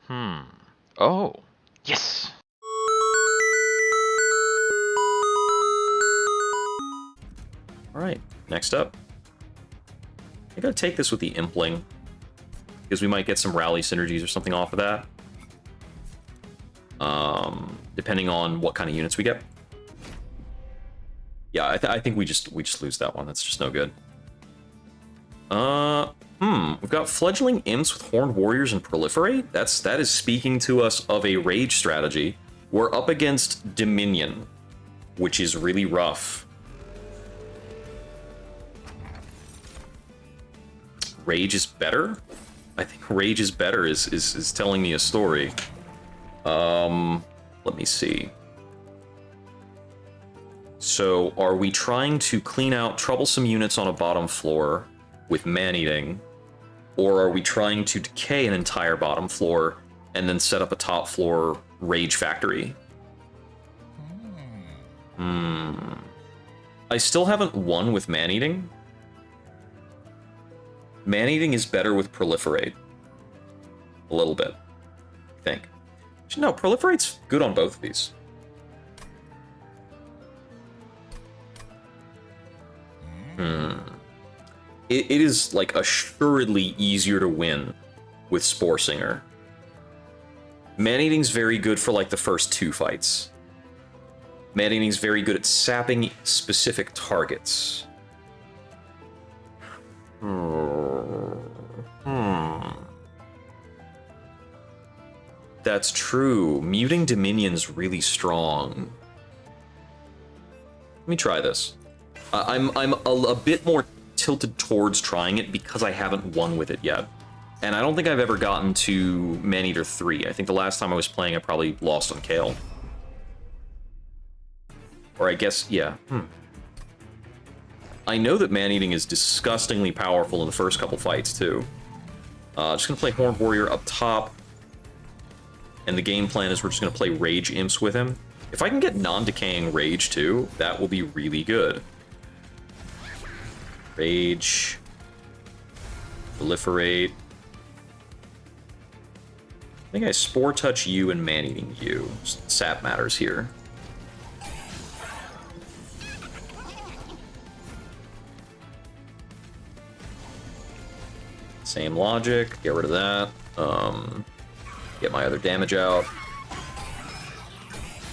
Oh, yes. All right, next up. I gotta take this with the Impling, because we might get some rally synergies or something off of that. Depending on what kind of units we get. Yeah, I think we just lose that one. That's just no good. We've got fledgling imps with horned warriors and proliferate. That is speaking to us of a rage strategy. We're up against Dominion, which is really rough. Rage is better? I think rage is better is telling me a story. Let me see. So, are we trying to clean out troublesome units on a bottom floor with man-eating? Or are we trying to decay an entire bottom floor and then set up a top floor rage factory? I still haven't won with man-eating. Man-eating is better with proliferate. A little bit, I think. No, proliferate's good on both of these. It is, like, assuredly easier to win with Spore Singer. Man-eating's very good for, like, the first 2 fights. Man-eating's very good at sapping specific targets. That's true. Muting Dominion's really strong. Let me try this. I'm a bit more tilted towards trying it because I haven't won with it yet. And I don't think I've ever gotten to Maneater 3. I think the last time I was playing I probably lost on Kale. Or I guess, yeah. I know that man-eating is disgustingly powerful in the first couple fights, too. Just gonna play Horned Warrior up top. And the game plan is we're just gonna play Rage Imps with him. If I can get non-decaying Rage, too, that will be really good. Rage. Proliferate. I think I Spore Touch you and Man-Eating you. Sap matters here. Same logic. Get rid of that. Get my other damage out.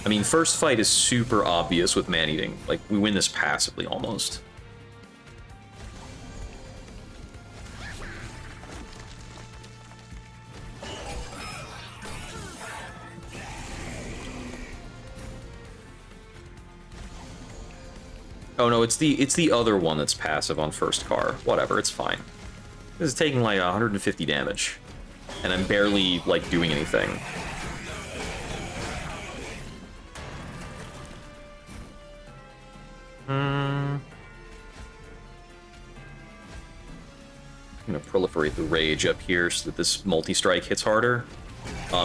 I mean, first fight is super obvious with Man-Eating. Like, we win this passively, almost. Oh no, it's the other one that's passive on first car. Whatever, it's fine. This is taking like 150 damage. And I'm barely, like, doing anything. I'm gonna proliferate the Rage up here so that this multi-strike hits harder.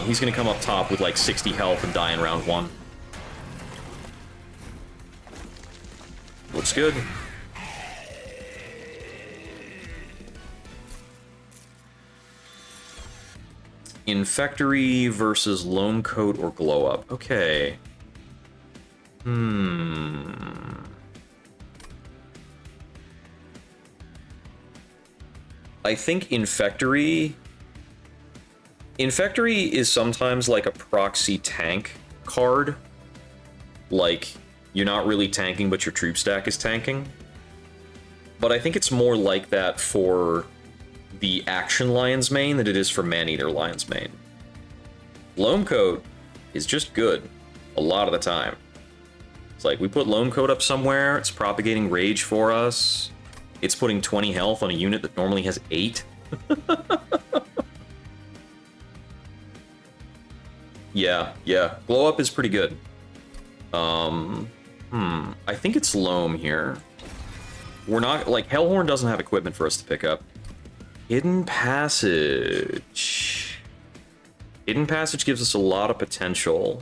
He's gonna come up top with like 60 health and die in round 1. Looks good. Infectory versus Loam Coat or Glow Up. Okay. I think Infectory is sometimes like a proxy tank card. Like, you're not really tanking, but your troop stack is tanking. But I think it's more like that for the Action Lionsmane than it is for Maneater Lionsmane. Loam Coat is just good a lot of the time. It's like, we put Loam Coat up somewhere, it's propagating Rage for us, it's putting 20 health on a unit that normally has 8. Yeah, Glow Up is pretty good. I think it's Loam here. We're not, like, Hellhorn doesn't have equipment for us to pick up. Hidden Passage. Hidden Passage gives us a lot of potential.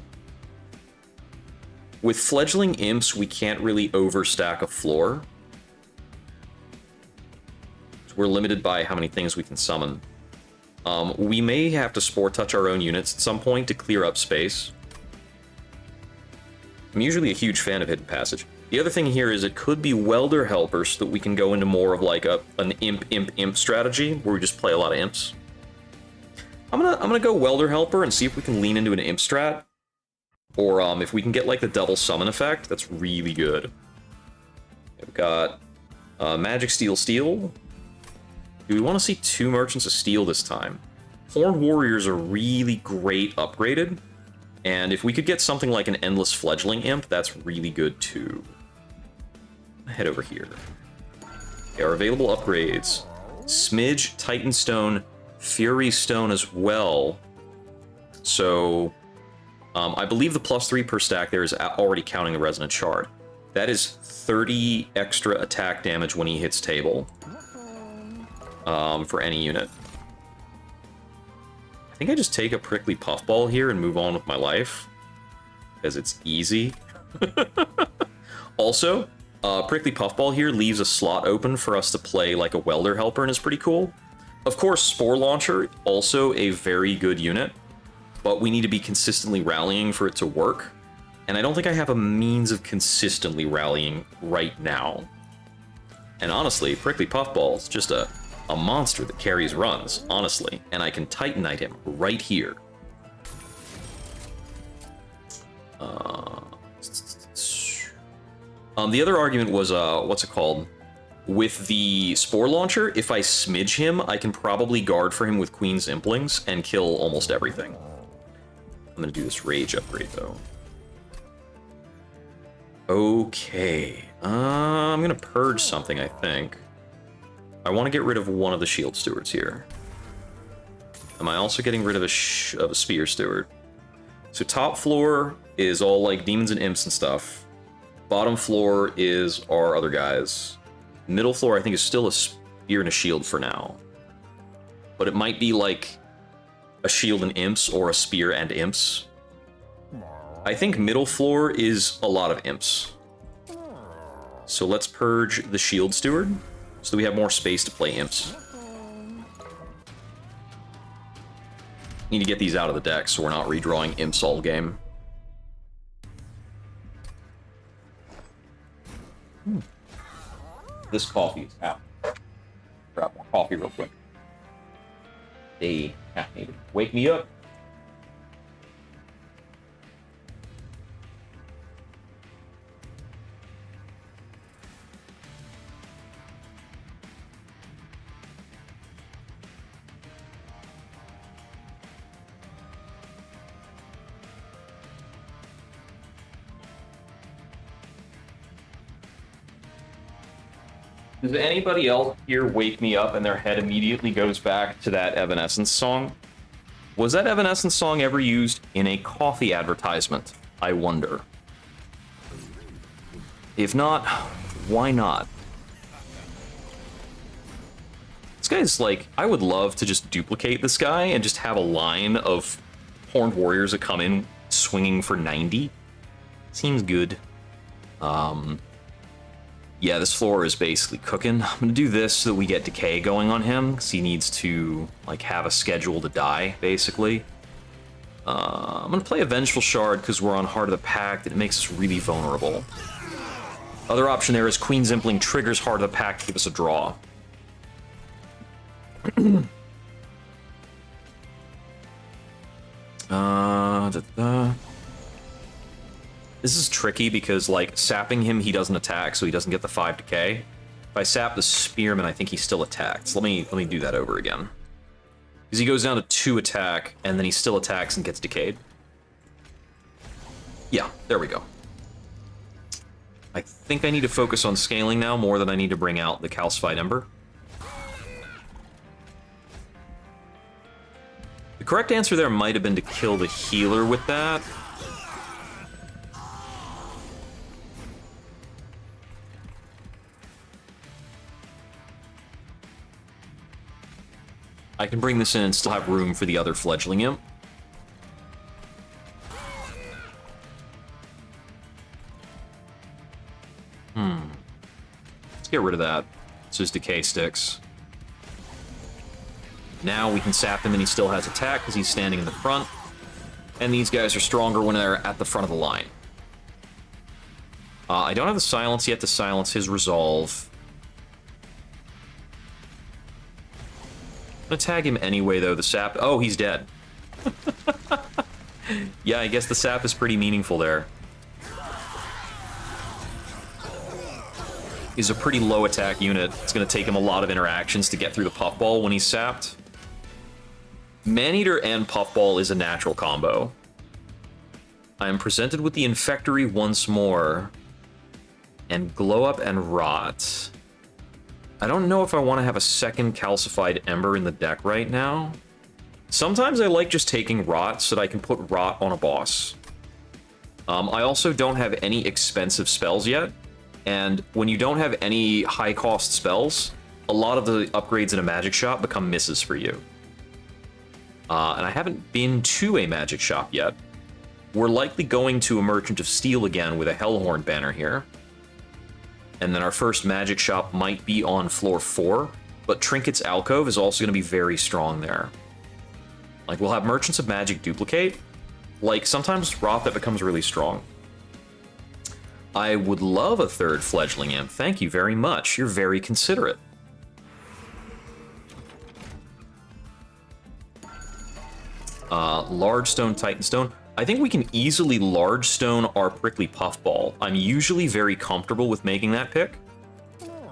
With Fledgling Imps, we can't really overstack a floor. So we're limited by how many things we can summon. We may have to spore touch our own units at some point to clear up space. I'm usually a huge fan of Hidden Passage. The other thing here is it could be Welder Helper so that we can go into more of like an imp strategy where we just play a lot of imps. I'm gonna go Welder Helper and see if we can lean into an imp strat. Or if we can get like the double summon effect, that's really good. We've got Magic Steel. Do we want to see 2 Merchants of Steel this time? Horned Warriors are really great upgraded. And if we could get something like an Endless Fledgling Imp, that's really good too. Head over here. Okay, our available upgrades. Smidge, Titan Stone, Fury Stone as well. So, I believe the +3 per stack there is already counting the Resonant Shard. That is 30 extra attack damage when he hits table. For any unit. I think I just take a Prickly Puffball here and move on with my life. Because it's easy. Also, Prickly Puffball here leaves a slot open for us to play like a Welder Helper and is pretty cool. Of course, Spore Launcher, also a very good unit. But we need to be consistently rallying for it to work. And I don't think I have a means of consistently rallying right now. And honestly, Prickly Puffball is just a monster that carries runs, honestly. And I can Titanite him right here. The other argument was, what's it called? With the Spore Launcher, if I smidge him, I can probably guard for him with Queen's Implings and kill almost everything. I'm gonna do this Rage upgrade, though. Okay. I'm gonna purge something, I think. I want to get rid of one of the Shield Stewards here. Am I also getting rid of a Spear Steward? So top floor is all like demons and imps and stuff. Bottom floor is our other guys. Middle floor I think is still a spear and a shield for now. But it might be like a shield and imps or a spear and imps. I think middle floor is a lot of imps. So let's purge the Shield Steward so that we have more space to play imps. Need to get these out of the deck so we're not redrawing imps all game. This coffee is out. Grab more coffee real quick. Stay caffeinated. Wake me up. Does anybody else here wake me up and their head immediately goes back to that Evanescence song? Was that Evanescence song ever used in a coffee advertisement? I wonder. If not, why not? This guy's like, I would love to just duplicate this guy and just have a line of Horned Warriors that come in swinging for 90. Seems good. Yeah, this floor is basically cooking. I'm gonna do this so that we get decay going on him, because he needs to, like, have a schedule to die, basically. I'm gonna play a Vengeful Shard because we're on Heart of the Pact, and it makes us really vulnerable. Other option there is Queen's Impling triggers Heart of the Pact to give us a draw. This is tricky because, like, sapping him, he doesn't attack, so he doesn't get the 5 decay. If I sap the Spearman, I think he still attacks. Let me do that over again. Because he goes down to 2 attack, and then he still attacks and gets decayed. Yeah, there we go. I think I need to focus on scaling now more than I need to bring out the Calcified Ember. The correct answer there might have been to kill the healer with that. I can bring this in and still have room for the other Fledgling Imp. Let's get rid of that. So his decay sticks. Now we can sap him and he still has attack because he's standing in the front. And these guys are stronger when they're at the front of the line. I don't have the silence yet to silence his resolve. I'm gonna tag him anyway, though. The sap... Oh, he's dead. Yeah, I guess the sap is pretty meaningful there. He's a pretty low attack unit. It's gonna take him a lot of interactions to get through the puffball when he's sapped. Maneater and Puffball is a natural combo. I am presented with the Infectory once more. And Glow Up and Rot. I don't know if I want to have a second Calcified Ember in the deck right now. Sometimes I like just taking Rot so that I can put Rot on a boss. I also don't have any expensive spells yet. And when you don't have any high-cost spells, a lot of the upgrades in a magic shop become misses for you. And I haven't been to a magic shop yet. We're likely going to a Merchant of Steel again with a Hellhorn banner here. And then our first magic shop might be on floor 4, but Trinket's Alcove is also going to be very strong there. Like, we'll have Merchants of Magic duplicate. Like, sometimes Roth that becomes really strong. I would love a third Fledgling Imp. Thank you very much. You're very considerate. Large Stone, Titan Stone. I think we can easily Large Stone our Prickly Puffball. I'm usually very comfortable with making that pick.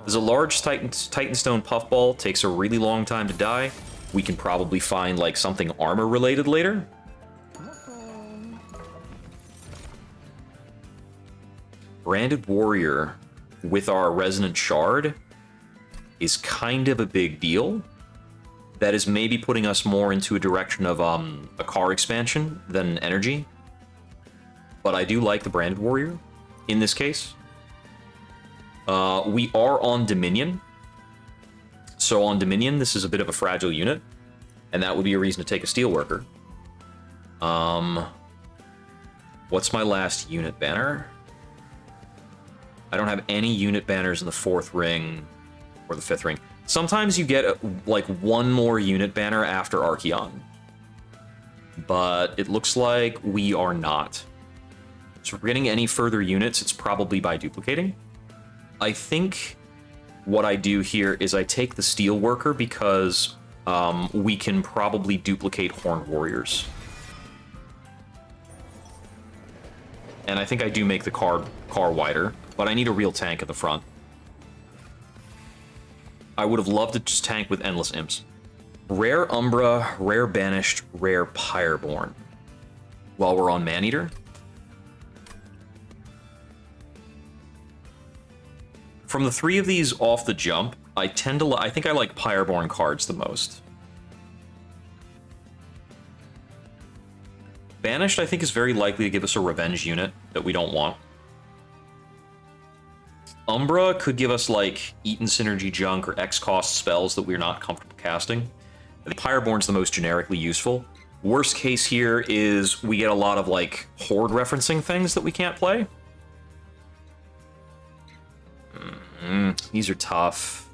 As a large Titan Stone Puffball takes a really long time to die, we can probably find like something armor related later. Branded Warrior with our Resonant Shard is kind of a big deal. That is maybe putting us more into a direction of a car expansion than energy. But I do like the Branded Warrior in this case. We are on Dominion. So on Dominion, this is a bit of a fragile unit. And that would be a reason to take a Steelworker. What's my last unit banner? I don't have any unit banners in the 4th ring or the 5th ring. Sometimes you get, like, one more unit banner after Archeon. But it looks like we are not. So if we're getting any further units, it's probably by duplicating. I think what I do here is I take the Steelworker because we can probably duplicate Horned Warriors. And I think I do make the car wider, but I need a real tank at the front. I would have loved to just tank with Endless Imps. Rare Umbra, Rare Banished, Rare Pyreborn. While we're on Maneater. From the 3 of these off the jump, I think I like Pyreborn cards the most. Banished, I think, is very likely to give us a revenge unit that we don't want. Umbra could give us, like, Eaton Synergy junk or X-cost spells that we're not comfortable casting. I think Pyreborn's the most generically useful. Worst case here is we get a lot of, like, Horde referencing things that we can't play. These are tough.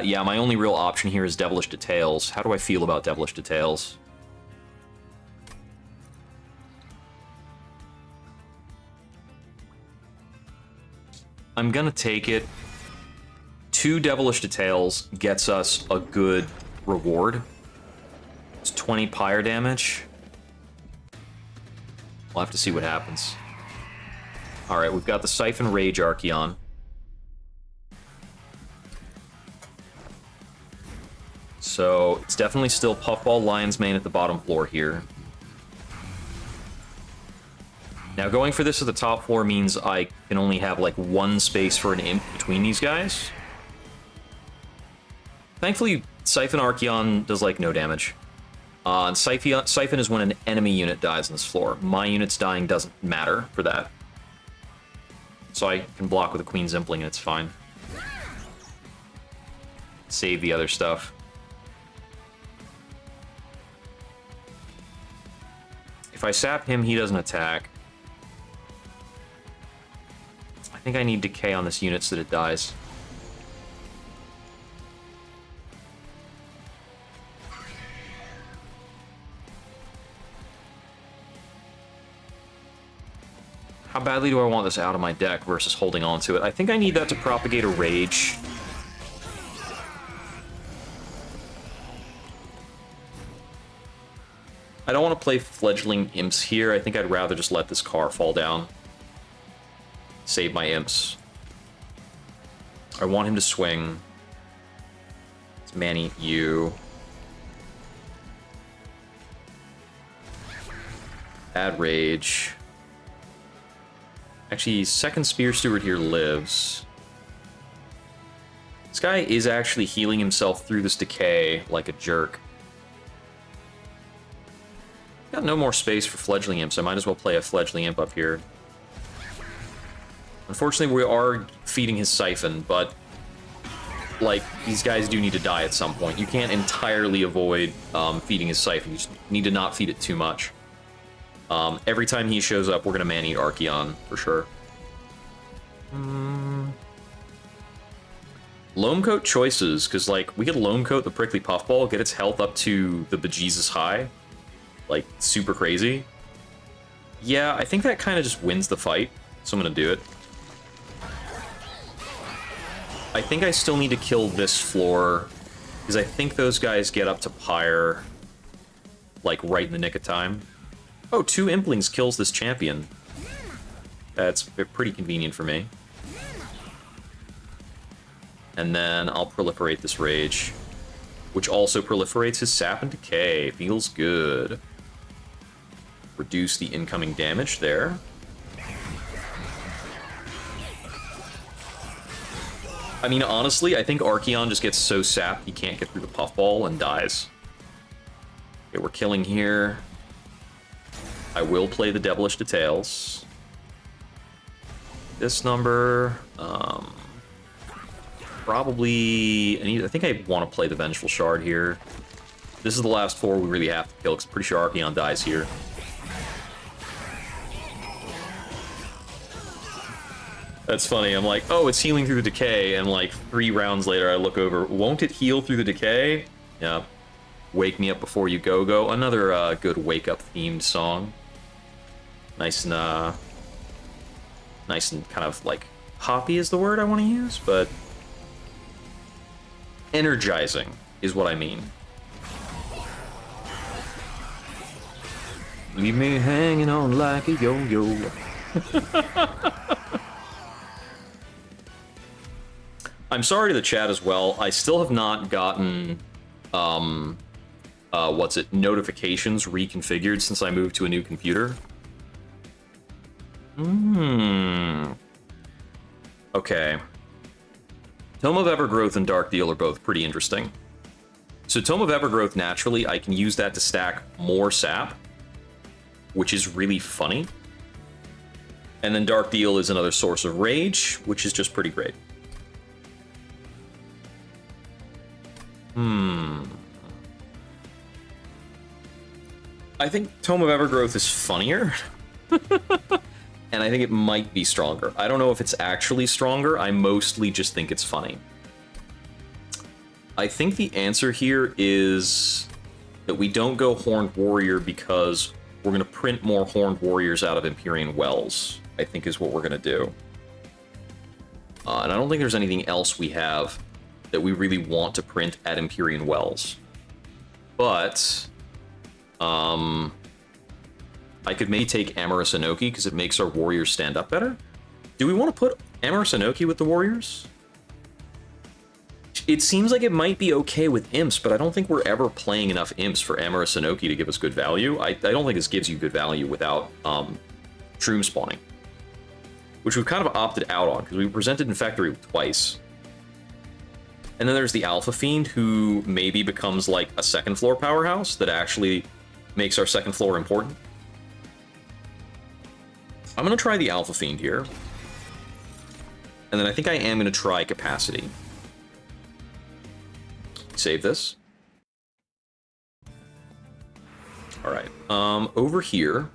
Yeah, my only real option here is Devilish Details. How do I feel about Devilish Details? I'm gonna take it. 2 Devilish Details gets us a good reward. It's 20 pyre damage. We'll have to see what happens. Alright, we've got the Siphon Rage Archeon. So, it's definitely still Puffball Lionsmane at the bottom floor here. Now, going for this at the top floor means I can only have, like, 1 space for an imp between these guys. Thankfully, Siphon Archeon does, like, no damage. And Siphon is when an enemy unit dies on this floor. My unit's dying doesn't matter for that. So I can block with a Queen's Impling and it's fine. Save the other stuff. If I sap him, he doesn't attack. I think I need decay on this unit so that it dies. How badly do I want this out of my deck versus holding on to it? I think I need that to propagate a rage. I don't want to play Fledgling Imps here. I think I'd rather just let this car fall down. Save my Imps. I want him to swing. Let's Manny you. Add rage. Actually, second Spear Steward here lives. This guy is actually healing himself through this decay like a jerk. Got no more space for Fledgling Imps. I might as well play a Fledgling Imp up here. Unfortunately, we are feeding his Siphon, but like, these guys do need to die at some point. You can't entirely avoid feeding his Siphon. You just need to not feed it too much. Every time he shows up, we're going to man-eat Archeon, for sure. Loamcoat choices, because, like, we could Loamcoat the Prickly Puffball, get its health up to the bejesus high. Like, super crazy. Yeah, I think that kind of just wins the fight, so I'm going to do it. I think I still need to kill this floor, because I think those guys get up to Pyre, like, right in the nick of time. Oh, 2 Implings kills this champion. That's pretty convenient for me. And then I'll proliferate this Rage, which also proliferates his Sap and Decay. Feels good. Reduce the incoming damage there. I mean, honestly, I think Archeon just gets so sapped he can't get through the Puffball and dies. Okay, we're killing here. I will play the Devilish Details. This number, probably, I think I want to play the Vengeful Shard here. This is the last 4 we really have to kill, because I'm pretty sure Archeon dies here. That's funny, I'm like, oh, it's healing through the decay, and like 3 rounds later I look over, won't it heal through the decay? Yeah. Wake Me Up Before You Go Go. Another good wake-up themed song. Nice and kind of like hoppy is the word I want to use, but energizing is what I mean. Leave me hanging on like a yo-yo. I'm sorry to the chat as well. I still have not gotten notifications reconfigured since I moved to a new computer. Okay. Tome of Evergrowth and Dark Deal are both pretty interesting. So Tome of Evergrowth, naturally, I can use that to stack more sap, which is really funny. And then Dark Deal is another source of rage, which is just pretty great. I think Tome of Evergrowth is funnier. And I think it might be stronger. I don't know if it's actually stronger. I mostly just think it's funny. I think the answer here is that we don't go Horned Warrior because we're going to print more Horned Warriors out of Empyrean Wells, I think is what we're going to do. And I don't think there's anything else we have that we really want to print at Empyrean Wells. But I could maybe take Amorous Inoki because it makes our warriors stand up better. Do we want to put Amorous Inoki with the warriors? It seems like it might be okay with imps, but I don't think we're ever playing enough imps for Amorous Inoki to give us good value. I don't think this gives you good value without Shroom spawning, which we've kind of opted out on because we presented Infectory twice. And then there's the Alpha Fiend, who maybe becomes like a second floor powerhouse that actually makes our second floor important. I'm going to try the Alpha Fiend here. And then I think I am going to try Capacity. Save this. Alright, over here.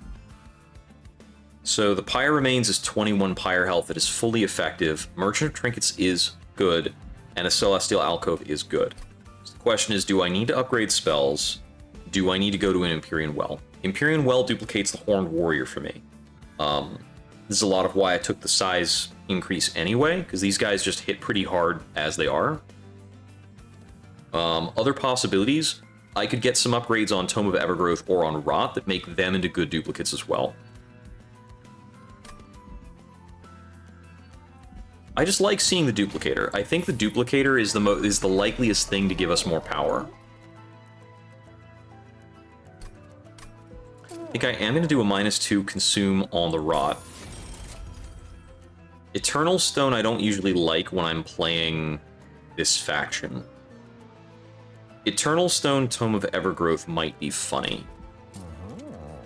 So the Pyre Remains is 21 Pyre health. It is fully effective. Merchant of Trinkets is good. And a Celestial Alcove is good. So the question is, do I need to upgrade spells? Do I need to go to an Empyrean Well? Empyrean Well duplicates the Horned Warrior for me. This is a lot of why I took the size increase anyway, because these guys just hit pretty hard as they are. Other possibilities, I could get some upgrades on Tome of Evergrowth or on Rot that make them into good duplicates as well. I just like seeing the Duplicator. I think the Duplicator is the likeliest thing to give us more power. I think I am going to do a -2 consume on the Rot. Eternal Stone I don't usually like when I'm playing this faction. Eternal Stone, Tome of Evergrowth might be funny.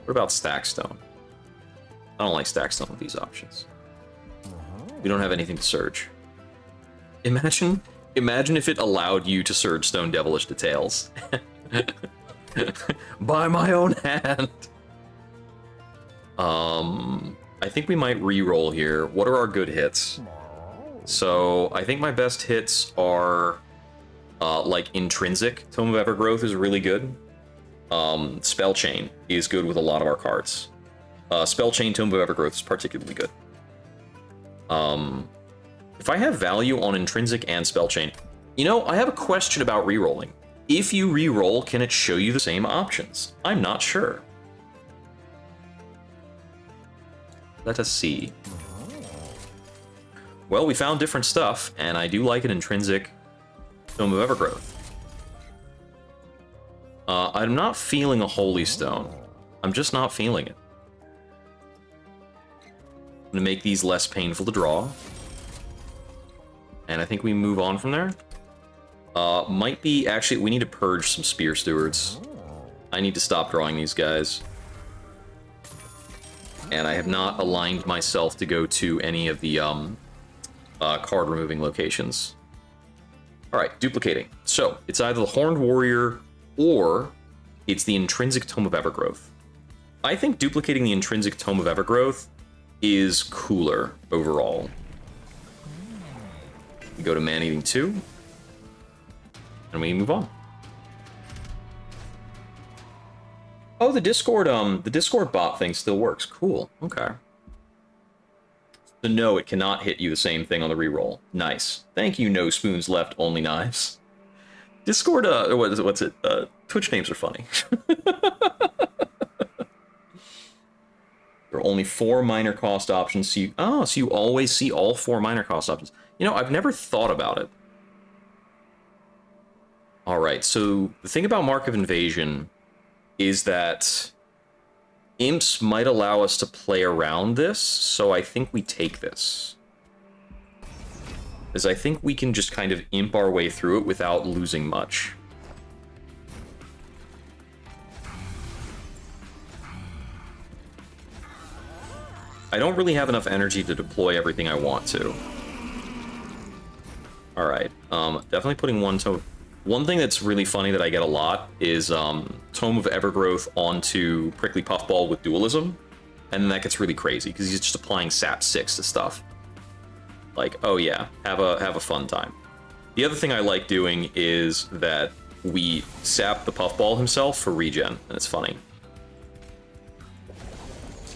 What about Stackstone? I don't like Stackstone with these options. We don't have anything to Surge. Imagine if it allowed you to Surge Stone Devilish Details. By my own hand! I think we might re-roll here. What are our good hits? So, I think my best hits are, like, Intrinsic. Tome of Evergrowth is really good. Spell Chain is good with a lot of our cards. Spell Chain, Tome of Evergrowth is particularly good. If I have value on Intrinsic and Spell Chain... You know, I have a question about re-rolling. If you re-roll, can it show you the same options? I'm not sure. Let us see. Well, we found different stuff, and I do like an Intrinsic Tome of Evergrowth. I'm not feeling a Holy Stone. I'm just not feeling it. I'm gonna make these less painful to draw. And I think we move on from there. Might be... Actually, we need to purge some Spear Stewards. I need to stop drawing these guys. And I have not aligned myself to go to any of the card removing locations. Alright, duplicating. So, it's either the Horned Warrior or it's the Intrinsic Tome of Evergrowth. I think duplicating the Intrinsic Tome of Evergrowth is cooler overall. We go to Man-Eating 2, and we move on. Oh, the Discord bot thing still works. Cool. Okay. So no, it cannot hit you the same thing on the reroll. Nice. Thank you, No Spoons Left, Only Knives. Discord, what's it? Twitch names are funny. There are only 4 minor cost options, so you always see all 4 minor cost options. You know, I've never thought about it. Alright, so the thing about Mark of Invasion is that imps might allow us to play around this, so I think we take this. As I think we can just kind of imp our way through it without losing much. I don't really have enough energy to deploy everything I want to. Alright, definitely putting one tome. One thing that's really funny that I get a lot is Tome of Evergrowth onto Prickly Puffball with Dualism, and then that gets really crazy because he's just applying Sap 6 to stuff. Like, oh yeah, have a fun time. The other thing I like doing is that we sap the Puffball himself for regen, and it's funny.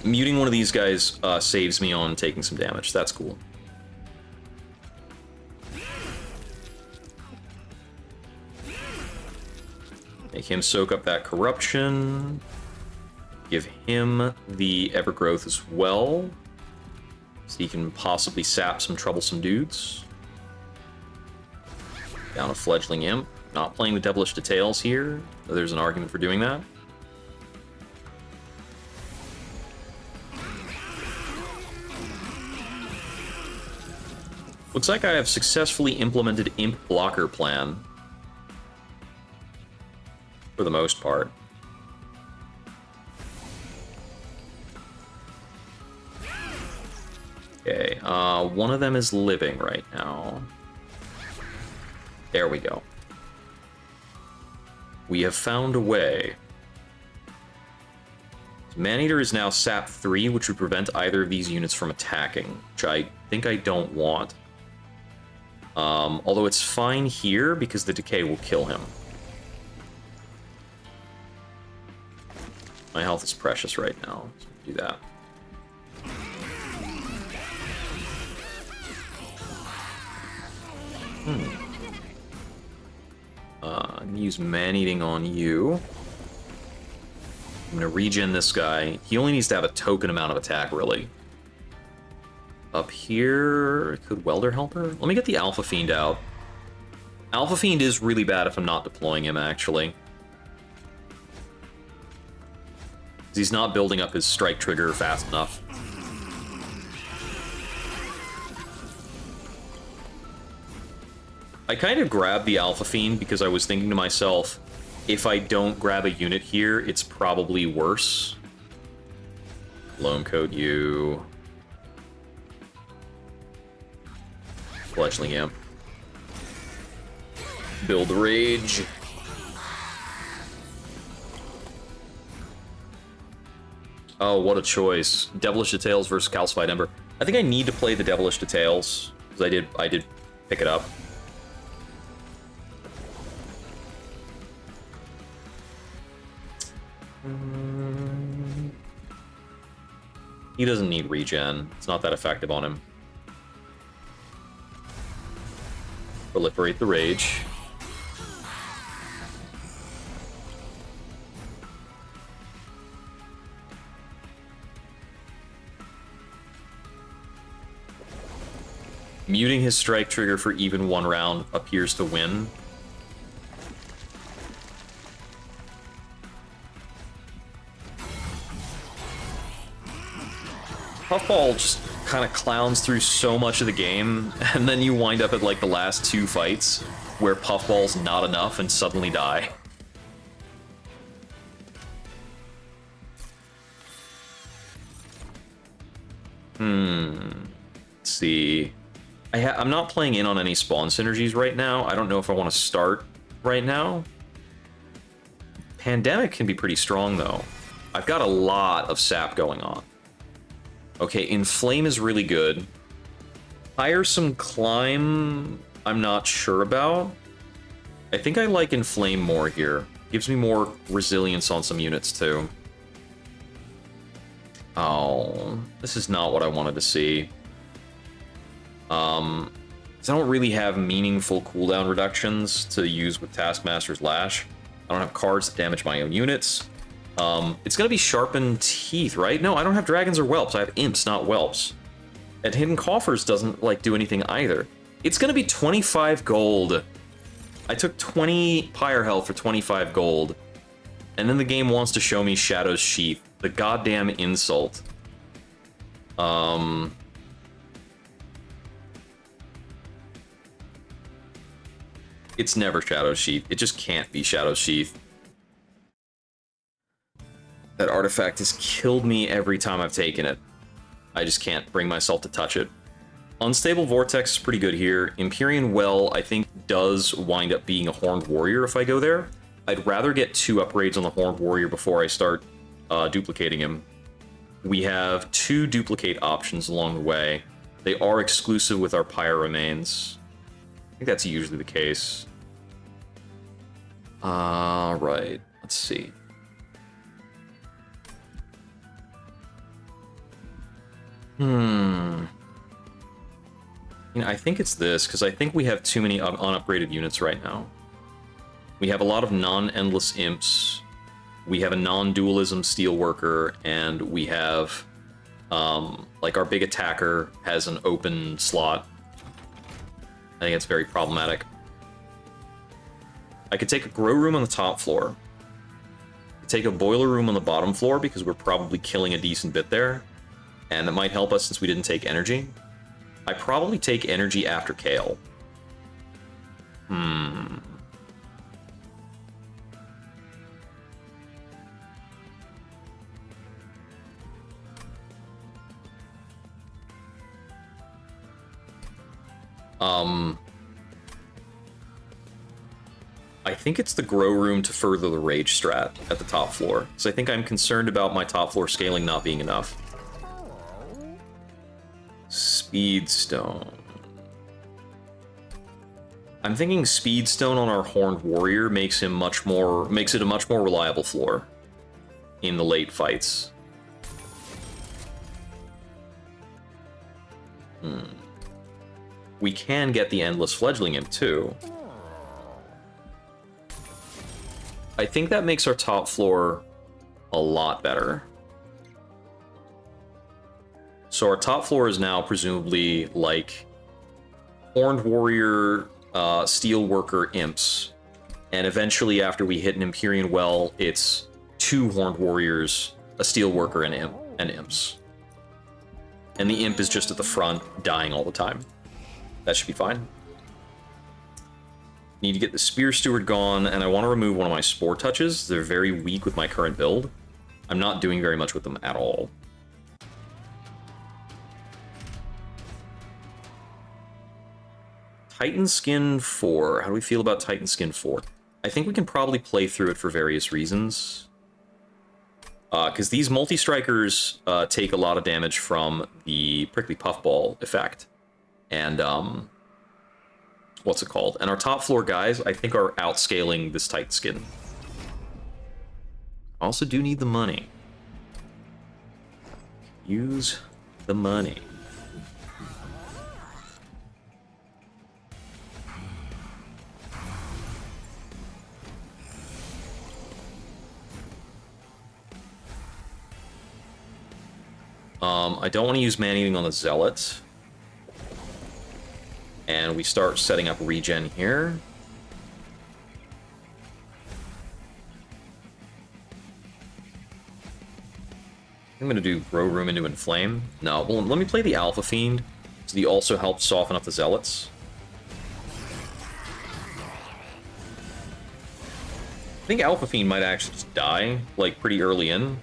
Muting one of these guys saves me on taking some damage. That's cool. Make him soak up that corruption. Give him the Evergrowth as well, so he can possibly sap some troublesome dudes. Down a Fledgling Imp. Not playing the Devilish Details here, though there's an argument for doing that. Looks like I have successfully implemented Imp Blocker Plan. For the most part. Okay, one of them is living right now. There we go. We have found a way. Maneater is now sap 3, which would prevent either of these units from attacking, which I think I don't want. Although it's fine here because the decay will kill him. My health is precious right now, so do that. I'm gonna use man-eating on you. I'm gonna regen this guy. He only needs to have a token amount of attack, really. Up here, could Welder help her? Let me get the Alpha Fiend out. Alpha Fiend is really bad if I'm not deploying him, actually. He's not building up his strike trigger fast enough. I kind of grabbed the Alpha Fiend because I was thinking to myself, if I don't grab a unit here, it's probably worse. Loan code you. Fledgling Imp. Build Rage. Oh, what a choice. Devilish Details versus Calcified Ember. I think I need to play the Devilish Details, because I did pick it up. He doesn't need regen. It's not that effective on him. Proliferate the Rage. Muting his strike trigger for even one round appears to win. Puffball just kind of clowns through so much of the game, and then you wind up at like the last two fights where Puffball's not enough and suddenly die. Let's see. I'm not playing in on any spawn synergies right now. I don't know if I want to start right now. Pandemic can be pretty strong, though. I've got a lot of sap going on. Okay, Inflame is really good. Hire some Climb, I'm not sure about. I think I like Inflame more here. Gives me more resilience on some units, too. Oh, this is not what I wanted to see. I don't really have meaningful cooldown reductions to use with Taskmaster's Lash. I don't have cards that damage my own units. It's gonna be Sharpened Teeth, right? No, I don't have Dragons or Whelps. I have Imps, not Whelps. And Hidden Coffers doesn't, like, do anything either. It's gonna be 25 gold. I took 20 Pyre Health for 25 gold. And then the game wants to show me Shadow's Sheath. The goddamn insult. It's never Shadow's Sheath. It just can't be Shadow's Sheath. That artifact has killed me every time I've taken it. I just can't bring myself to touch it. Unstable Vortex is pretty good here. Empyrean Well, I think, does wind up being a Horned Warrior if I go there. I'd rather get 2 upgrades on the Horned Warrior before I start duplicating him. We have 2 duplicate options along the way. They are exclusive with our Pyre Remains. I think that's usually the case. Right. Let's see. You know, I think it's this, because I think we have too many unupgraded units right now. We have a lot of non-endless imps. We have a non-dualism steelworker, and we have, like, our big attacker has an open slot. I think it's very problematic. I could take a grow room on the top floor. Take a boiler room on the bottom floor, because we're probably killing a decent bit there. And it might help us since we didn't take energy. I probably take energy after Kale. I think it's the grow room to further the rage strat at the top floor. So I think I'm concerned about my top floor scaling not being enough. Speedstone. I'm thinking Speedstone on our Horned Warrior makes it a much more reliable floor in the late fights. we can get the Endless Fledgling Imp too. I think that makes our top floor a lot better. So our top floor is now presumably like Horned Warrior, Steelworker Imps, and eventually after we hit an Empyrean Well, it's 2 Horned Warriors, a Steelworker, and Imps. And the Imp is just at the front, dying all the time. That should be fine. Need to get the Spear Steward gone, and I want to remove one of my Spore Touches. They're very weak with my current build. I'm not doing very much with them at all. Titan Skin 4. How do we feel about Titan Skin 4? I think we can probably play through it for various reasons. Because these multi-strikers take a lot of damage from the Prickly Puffball effect. And, what's it called? And our top floor guys, I think, are outscaling this Titan Skin. Also do need the money. Use the money. I don't want to use Man-Eating on the Zealot. And we start setting up regen here. I'm going to do Grow Room into Inflame. No, well, let me play the Alpha Fiend, so he also helps soften up the Zealots. I think Alpha Fiend might actually just die, like, pretty early in.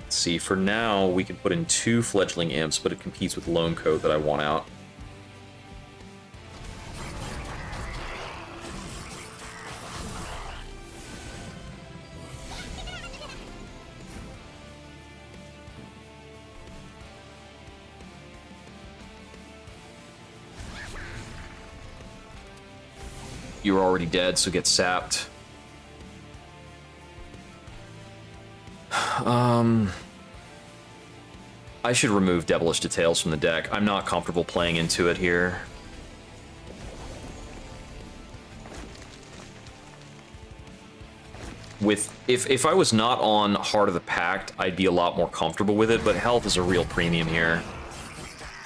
See, for now, we can put in 2 Fledgling Imps, but it competes with Lone Coat that I want out. You're already dead, so get sapped. I should remove Devilish Details from the deck. I'm not comfortable playing into it here. If I was not on Heart of the Pact, I'd be a lot more comfortable with it, but health is a real premium here.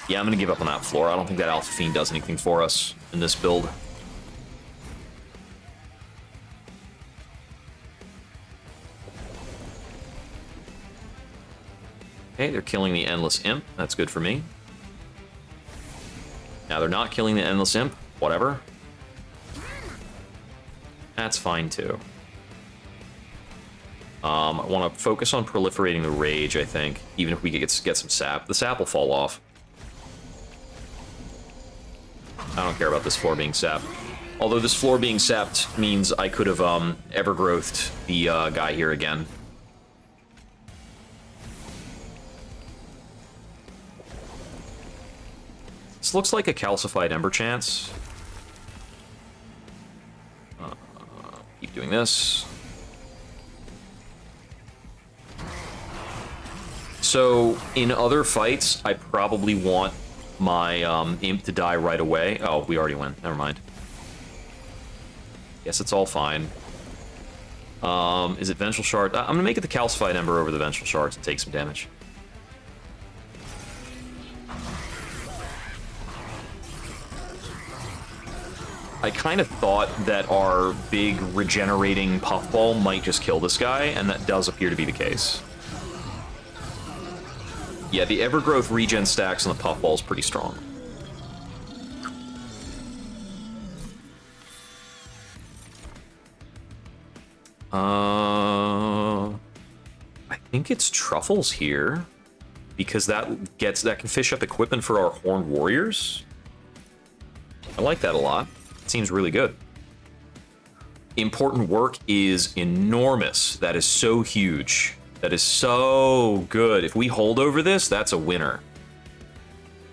Yeah, I'm gonna give up on that floor. I don't think that Alpha Fiend does anything for us in this build. Okay, they're killing the Endless Imp. That's good for me. Now they're not killing the Endless Imp. Whatever. That's fine, too. I want to focus on proliferating the Rage, I think. Even if we get some sap. The sap will fall off. I don't care about this floor being sapped. Although this floor being sapped means I could have Evergrowthed the guy here again. This looks like a calcified Ember Chance. Keep doing this. So, in other fights, I probably want my Imp to die right away. Oh, we already win. Never mind. Guess it's all fine. Is it Vengeful Shard? I'm gonna make it the Calcified Ember over the Vengeful Shard to take some damage. I kind of thought that our big regenerating Puffball might just kill this guy, and that does appear to be the case. Yeah, the Evergrowth regen stacks on the Puffball is pretty strong. I think it's Truffles here, because that can fish up equipment for our Horned Warriors. I like that a lot. Seems really good. Important work is enormous. That is so huge. That is so good. If we hold over this, that's a winner.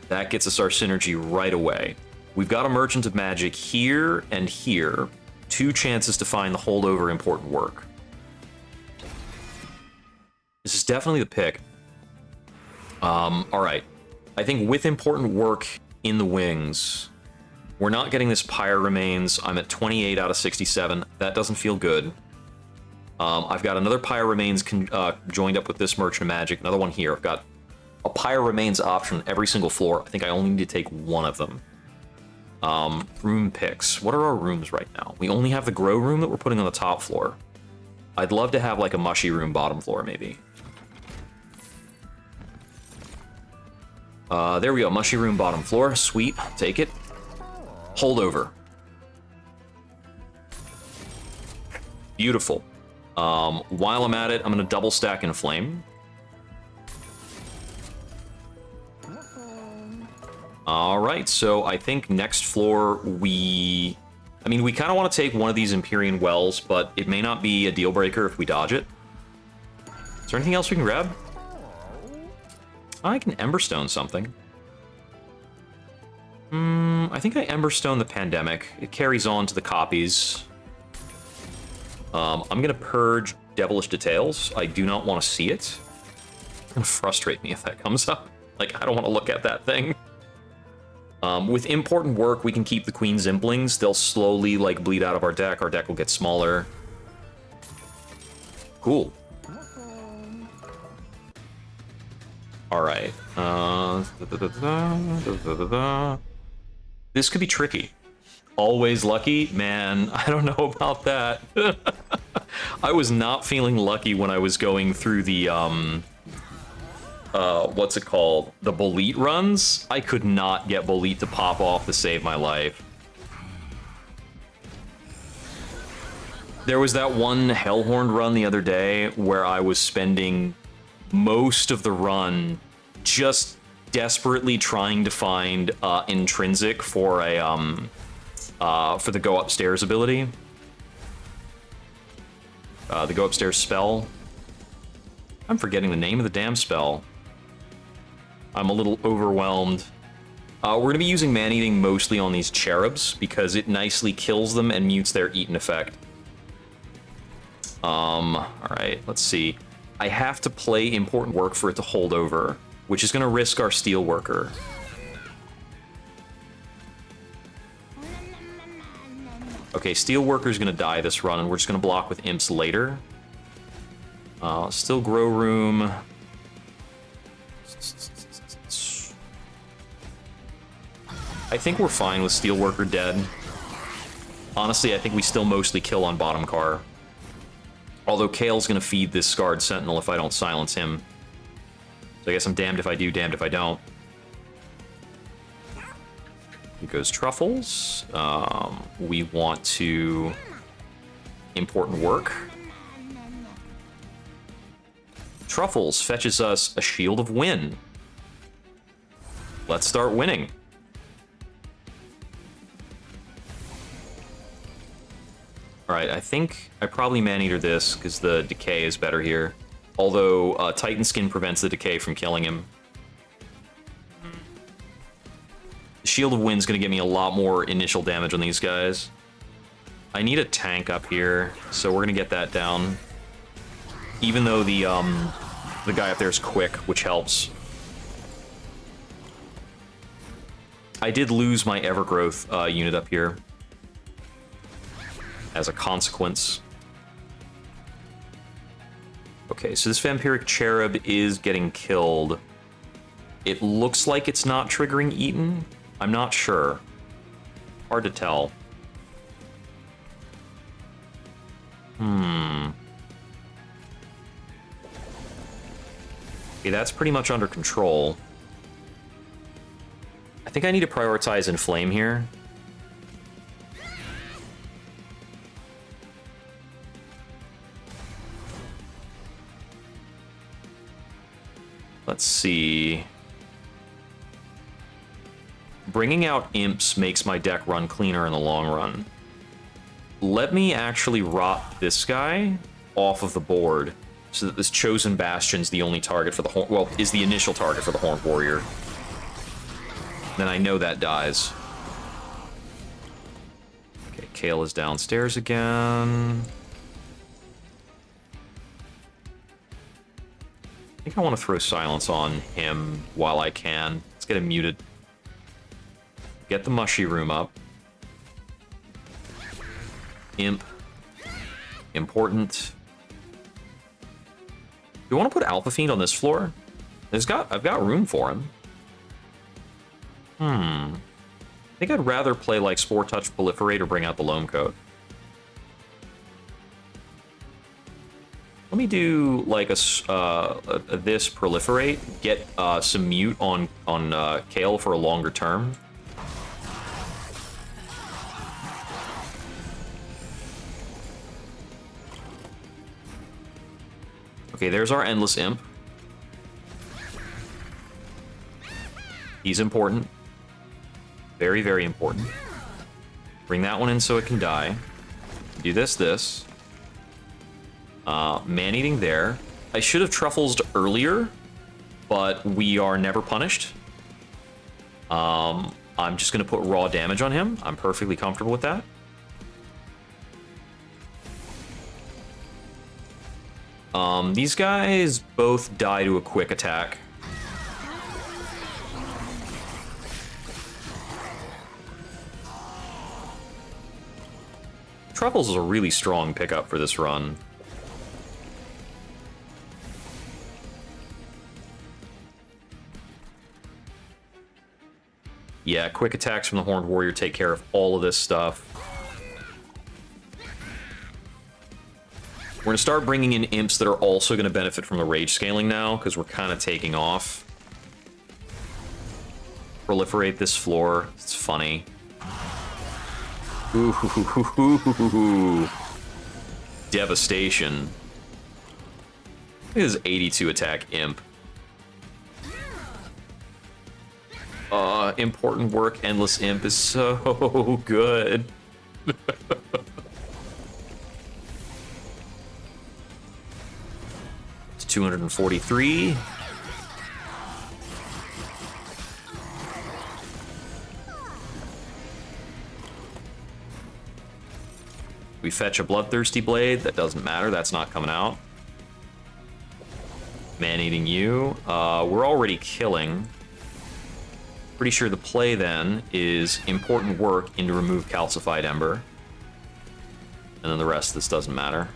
That gets us our synergy right away. We've got a Merchant of Magic here and here. 2 chances to find the holdover important work. This is definitely the pick. Alright. I think with important work in the wings, we're not getting this Pyre Remains. I'm at 28 out of 67. That doesn't feel good. I've got another Pyre Remains joined up with this Merchant of Magic. Another one here. I've got a Pyre Remains option every single floor. I think I only need to take one of them. Room picks. What are our rooms right now? We only have the grow room that we're putting on the top floor. I'd love to have like a mushy room bottom floor, maybe. There we go. Mushy room bottom floor. Sweet. Take it. Holdover. Beautiful. While I'm at it, I'm going to double stack Inflame. Alright, so I think next floor we kind of want to take one of these Empyrean Wells, but it may not be a deal breaker if we dodge it. Is there anything else we can grab? I can Emberstone something. I think I Emberstone the Pandemic. It carries on to the copies. I'm going to purge Devilish Details. I do not want to see it. It's going to frustrate me if that comes up. Like, I don't want to look at that thing. With important work, we can keep the Queen's Implings. They'll slowly, like, bleed out of our deck. Our deck will get smaller. Cool. Alright. This could be tricky. Always lucky? Man, I don't know about that. I was not feeling lucky when I was going through the, what's it called? The Bolete runs. I could not get Bolete to pop off to save my life. There was that one Hellhorn run the other day where I was spending most of the run just desperately trying to find Intrinsic for a for the Go Upstairs ability. The Go Upstairs spell. I'm forgetting the name of the damn spell. I'm a little overwhelmed. We're going to be using Man-Eating mostly on these Cherubs because it nicely kills them and mutes their Eaten effect. Alright, let's see. I have to play important work for it to hold over, which is going to risk our Steelworker. Okay, Steelworker's going to die this run, and we're just going to block with Imps later. Still Grow Room. I think we're fine with Steelworker dead. Honestly, I think we still mostly kill on bottom car. Although Kale's going to feed this Scarred Sentinel if I don't silence him. So I guess I'm damned if I do, damned if I don't. Here goes Truffles. We want to... important work. Truffles fetches us a Shield of Win. Let's start winning. Alright, I think I probably Man-Eater this, because the decay is better here. Although, Titan Skin prevents the decay from killing him. The Shield of Wind's gonna get me a lot more initial damage on these guys. I need a tank up here, so we're gonna get that down. Even though the guy up there is quick, which helps. I did lose my Evergrowth unit up here. As a consequence. Okay, so this Vampiric Cherub is getting killed. It looks like it's not triggering Eaten. I'm not sure. Hard to tell. Okay, that's pretty much under control. I think I need to prioritize Inflame here. Let's see. Bringing out Imps makes my deck run cleaner in the long run. Let me actually rot this guy off of the board so that this Chosen Bastion's the only target for the Horn... well, is the initial target for the Horned Warrior. Then I know that dies. Kale is downstairs again. I think I want to throw silence on him while I can. Let's get him muted. Get the mushy room up. Imp. Important. Do you want to put Alpha Fiend on this floor? I've got room for him. I think I'd rather play like Spore Touch, Proliferate, or bring out the Loam Coat. Let me do like this Proliferate, get some mute on Kale for a longer term. Okay, there's our Endless Imp. He's important. Very, very important. Bring that one in so it can die. Do this. Man-eating there. I should have trufflesed earlier, but we are never punished. I'm just going to put raw damage on him. I'm perfectly comfortable with that. These guys both die to a quick attack. Truffles is a really strong pickup for this run. Yeah, quick attacks from the Horned Warrior take care of all of this stuff. We're going to start bringing in imps that are also going to benefit from the rage scaling now, because we're kind of taking off. Proliferate this floor. It's funny. Ooh. Devastation. Look at this 82 attack imp. Important work. Endless Imp is so good. It's 243. We fetch a Bloodthirsty Blade. That doesn't matter. That's not coming out. Man-eating you. We're already killing. Pretty sure the play then is important work into remove Calcified Ember. And then the rest of this doesn't matter.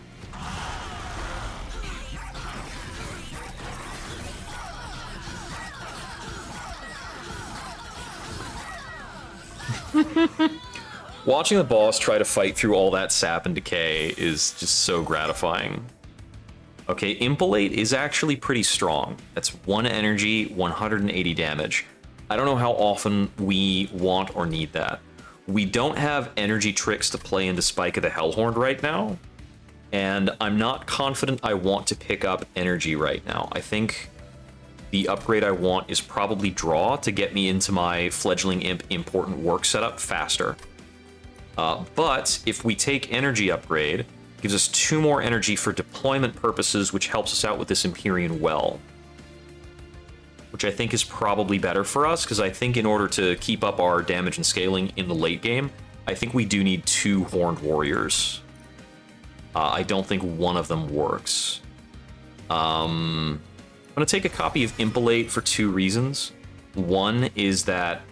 Watching the boss try to fight through all that sap and decay is just so gratifying. Okay, Impalate is actually pretty strong. That's 1 energy, 180 damage. I don't know how often we want or need that. We don't have energy tricks to play into Spike of the Hellhorn right now, and I'm not confident I want to pick up energy right now. I think the upgrade I want is probably Draw to get me into my Fledgling Imp important work setup faster. But if we take energy upgrade, it gives us 2 more energy for deployment purposes, which helps us out with this Empyrean Well. Which I think is probably better for us, because I think in order to keep up our damage and scaling in the late game, I think we do need 2 Horned Warriors. I don't think one of them works. I'm going to take a copy of Impalate for 2 reasons. One is that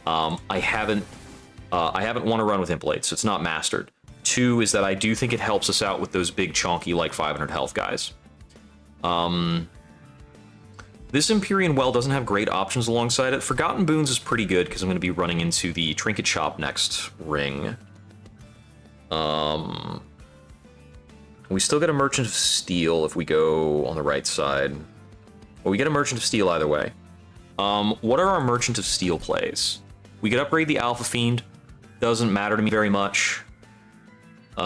I haven't won a run with Impalate, so it's not mastered. 2 is that I do think it helps us out with those big chonky, like 500 health guys. This Empyrean Well doesn't have great options alongside it. Forgotten Boons is pretty good because I'm going to be running into the Trinket Shop next ring. We still get a Merchant of Steel if we go on the right side. Well, we get a Merchant of Steel either way. What are our Merchant of Steel plays? We could upgrade the Alpha Fiend. Doesn't matter to me very much. We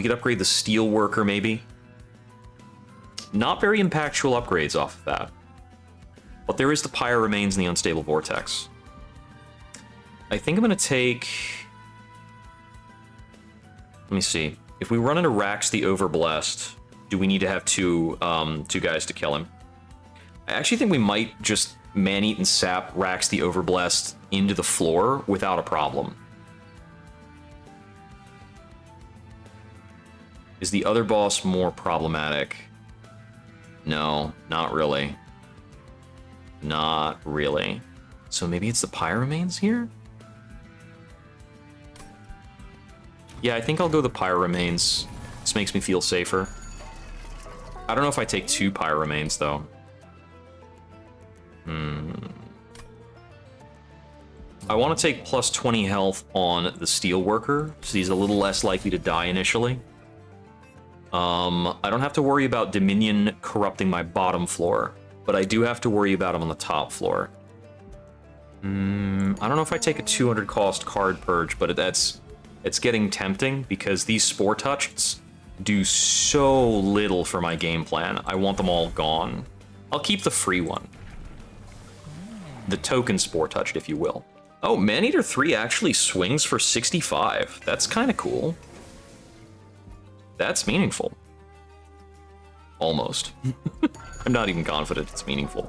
could upgrade the Steel Worker maybe. Not very impactful upgrades off of that. But there is the Pyre Remains and the Unstable Vortex. I think I'm going to take... Let me see. If we run into Rax the Overblessed, do we need to have two guys to kill him? I actually think we might just Man-Eat and Sap Rax the Overblessed into the floor without a problem. Is the other boss more problematic? No, not really. Not really. So maybe it's the Pyramanes here? Yeah, I think I'll go the Pyramanes. This makes me feel safer. I don't know if I take 2 Pyramanes, though. I want to take plus 20 health on the Steelworker, so he's a little less likely to die initially. I don't have to worry about Dominion corrupting my bottom floor, but I do have to worry about him on the top floor. I don't know if I take a 200 cost card purge, but it's getting tempting because these Spore Touches do so little for my game plan. I want them all gone. I'll keep the free one. The token Spore Touched, if you will. Oh, Maneater 3 actually swings for 65. That's kind of cool. That's meaningful. Almost. I'm not even confident it's meaningful.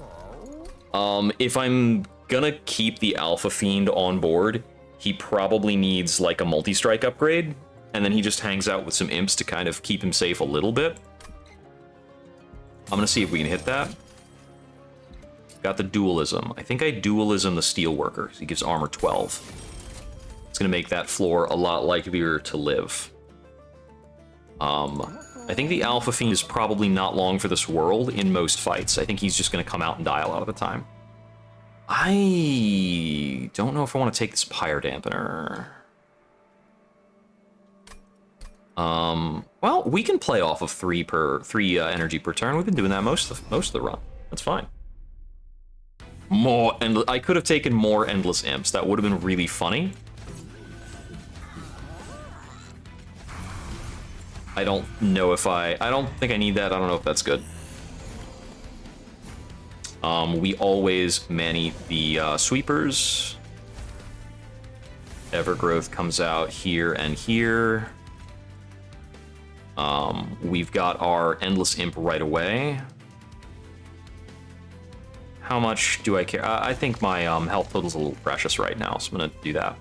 If I'm gonna keep the Alpha Fiend on board, he probably needs like a multi-strike upgrade, and then he just hangs out with some imps to kind of keep him safe a little bit. I'm gonna see if we can hit that. Got the Dualism. I think I Dualism the Steelworker. He gives armor 12. It's gonna make that floor a lot likelier to live. I think the Alpha Fiend is probably not long for this world in most fights. I think he's just gonna come out and die a lot of the time. I don't know if I want to take this Pyre Dampener. Well, we can play off of 3 energy per turn. We've been doing that most of the run. That's fine. I could have taken more Endless Imps. That would have been really funny. I don't know if I don't think I need that. I don't know if that's good. We always mani the sweepers. Evergrowth comes out here and here. We've got our Endless Imp right away. How much do I care? I think my health total's a little precious right now, so I'm gonna do that.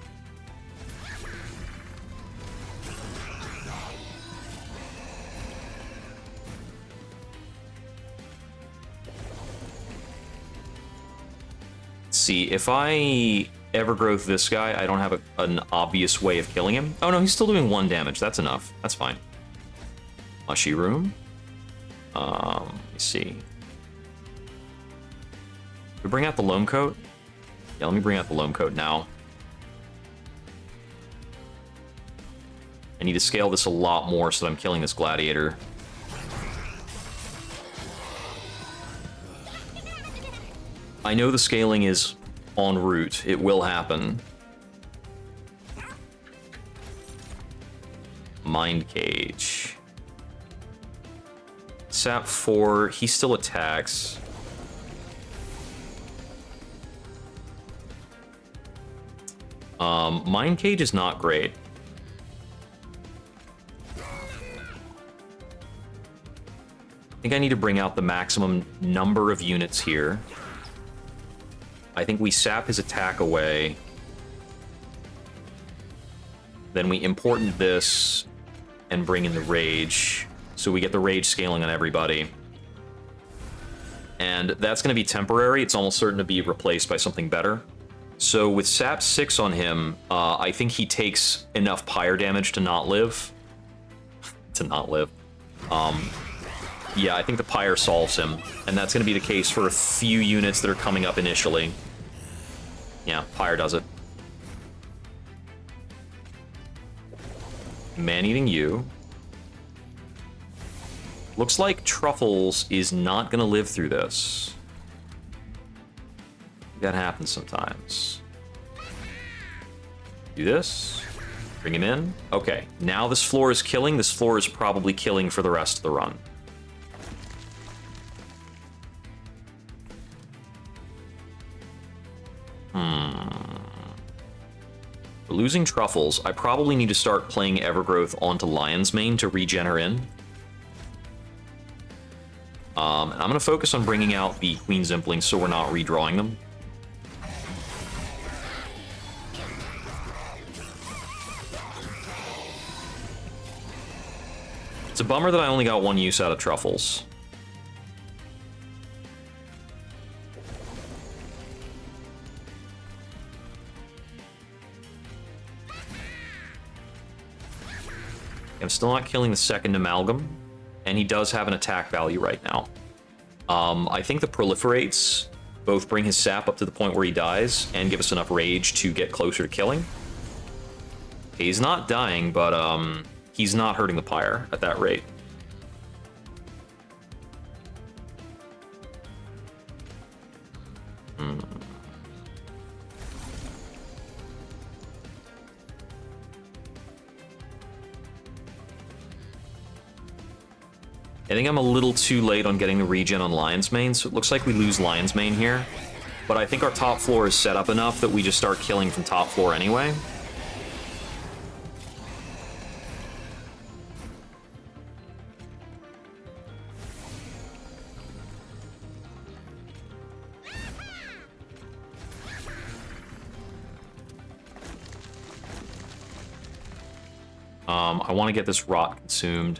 See, if I Evergrowth this guy, I don't have an obvious way of killing him. Oh no, he's still doing 1 damage. That's enough. That's fine. Mushy Room. Let me see. We bring out the Loam Coat? Yeah, let me bring out the Loam Coat now. I need to scale this a lot more so that I'm killing this Gladiator. I know the scaling is en route. It will happen. Mind Cage. Sap 4. He still attacks. Mind Cage is not great. I think I need to bring out the maximum number of units here. I think we sap his attack away. Then we important this and bring in the rage. So we get the rage scaling on everybody. And that's going to be temporary. It's almost certain to be replaced by something better. So with sap 6 on him, I think he takes enough pyre damage to not live. Yeah, I think the pyre solves him. And that's going to be the case for a few units that are coming up initially. Yeah, pyre does it. Man-eating you. Looks like Truffles is not going to live through this. That happens sometimes. Do this. Bring him in. Okay, now this floor is killing. This floor is probably killing for the rest of the run. We're losing Truffles. I probably need to start playing Evergrowth onto Lionsmane to regen her in. And I'm going to focus on bringing out the Queen Zimplings so we're not redrawing them. It's a bummer that I only got one use out of truffles. I'm still not killing the second amalgam, and he does have an attack value right now. I think the proliferates both bring his sap up to the point where he dies and give us enough rage to get closer to killing. He's not dying, but he's not hurting the pyre at that rate. I think I'm a little too late on getting the regen on Lionsmane, so it looks like we lose Lionsmane here. But I think our top floor is set up enough that we just start killing from top floor anyway. I want to get this rot consumed.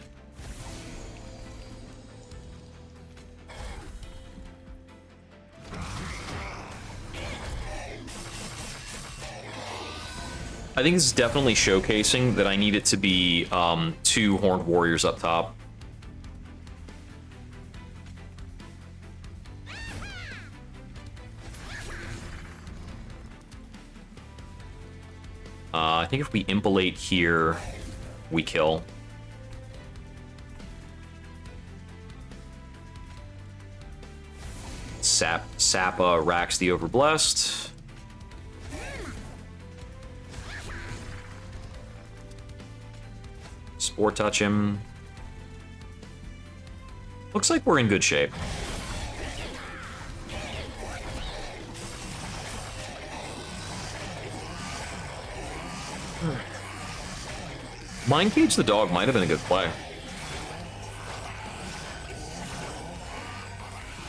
I think this is definitely showcasing that I need it to be 2 Horned Warriors up top. I think if we impalate here, we kill. Sap racks the Overblessed. Spore touch him. Looks like we're in good shape. Mind Cage the dog might have been a good play.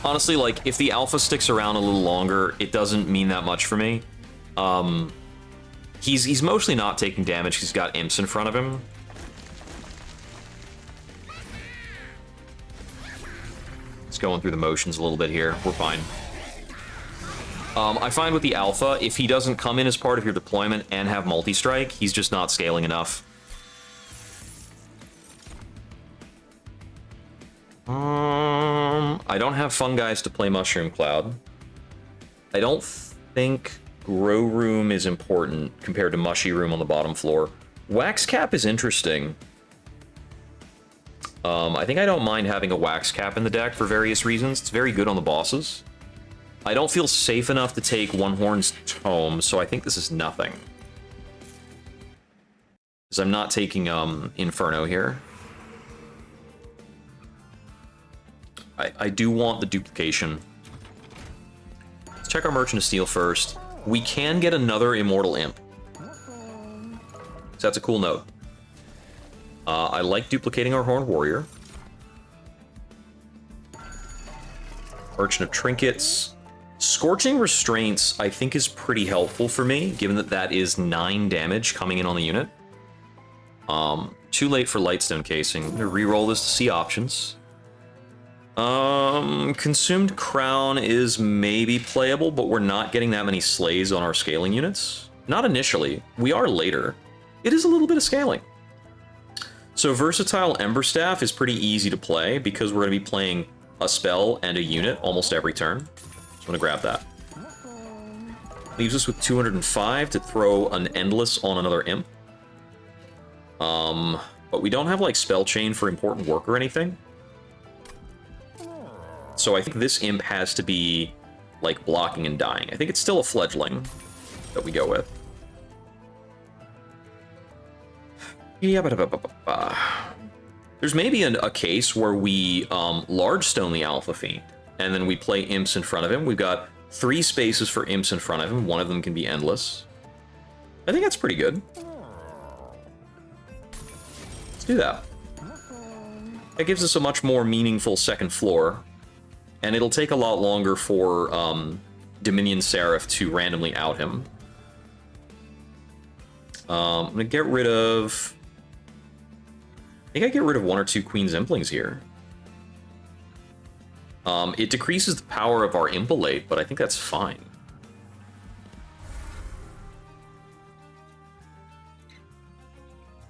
Honestly, like, if the alpha sticks around a little longer, it doesn't mean that much for me. He's mostly not taking damage. He's got imps in front of him. It's going through the motions a little bit here. We're fine. I find with the alpha, if he doesn't come in as part of your deployment and have multi-strike, he's just not scaling enough. I don't have Funguis to play Mushroom Cloud. I don't think Grow Room is important compared to Mushy Room on the bottom floor. Wax Cap is interesting. I think I don't mind having a Wax Cap in the deck for various reasons. It's very good on the bosses. I don't feel safe enough to take One Horn's Tome, so I think this is nothing. Because I'm not taking Inferno here. I do want the duplication. Let's check our Merchant of Steel first. We can get another Immortal Imp. So that's a cool note. I like duplicating our Horned Warrior. Merchant of Trinkets. Scorching Restraints, I think, is pretty helpful for me, given that that is 9 damage coming in on the unit. Too late for Lightstone Casing. I'm going to reroll this to see options. Consumed Crown is maybe playable, but we're not getting that many slays on our scaling units. Not initially. We are later. It is a little bit of scaling. So Versatile Ember Staff is pretty easy to play because we're going to be playing a spell and a unit almost every turn. So I'm going to grab that. Leaves us with 205 to throw an Endless on another Imp. But we don't have, like, Spell Chain for important work or anything. So I think this Imp has to be, like, blocking and dying. I think it's still a Fledgling that we go with. There's maybe a case where we large stone the Alpha Fiend, and then we play Imps in front of him. We've got 3 spaces for Imps in front of him. One of them can be Endless. I think that's pretty good. Let's do that. That gives us a much more meaningful second floor, and it'll take a lot longer for Dominion Seraph to randomly out him. I'm going to get rid of I think I get rid of 1 or 2 Queen's Implings here. It decreases the power of our Impelate, but I think that's fine.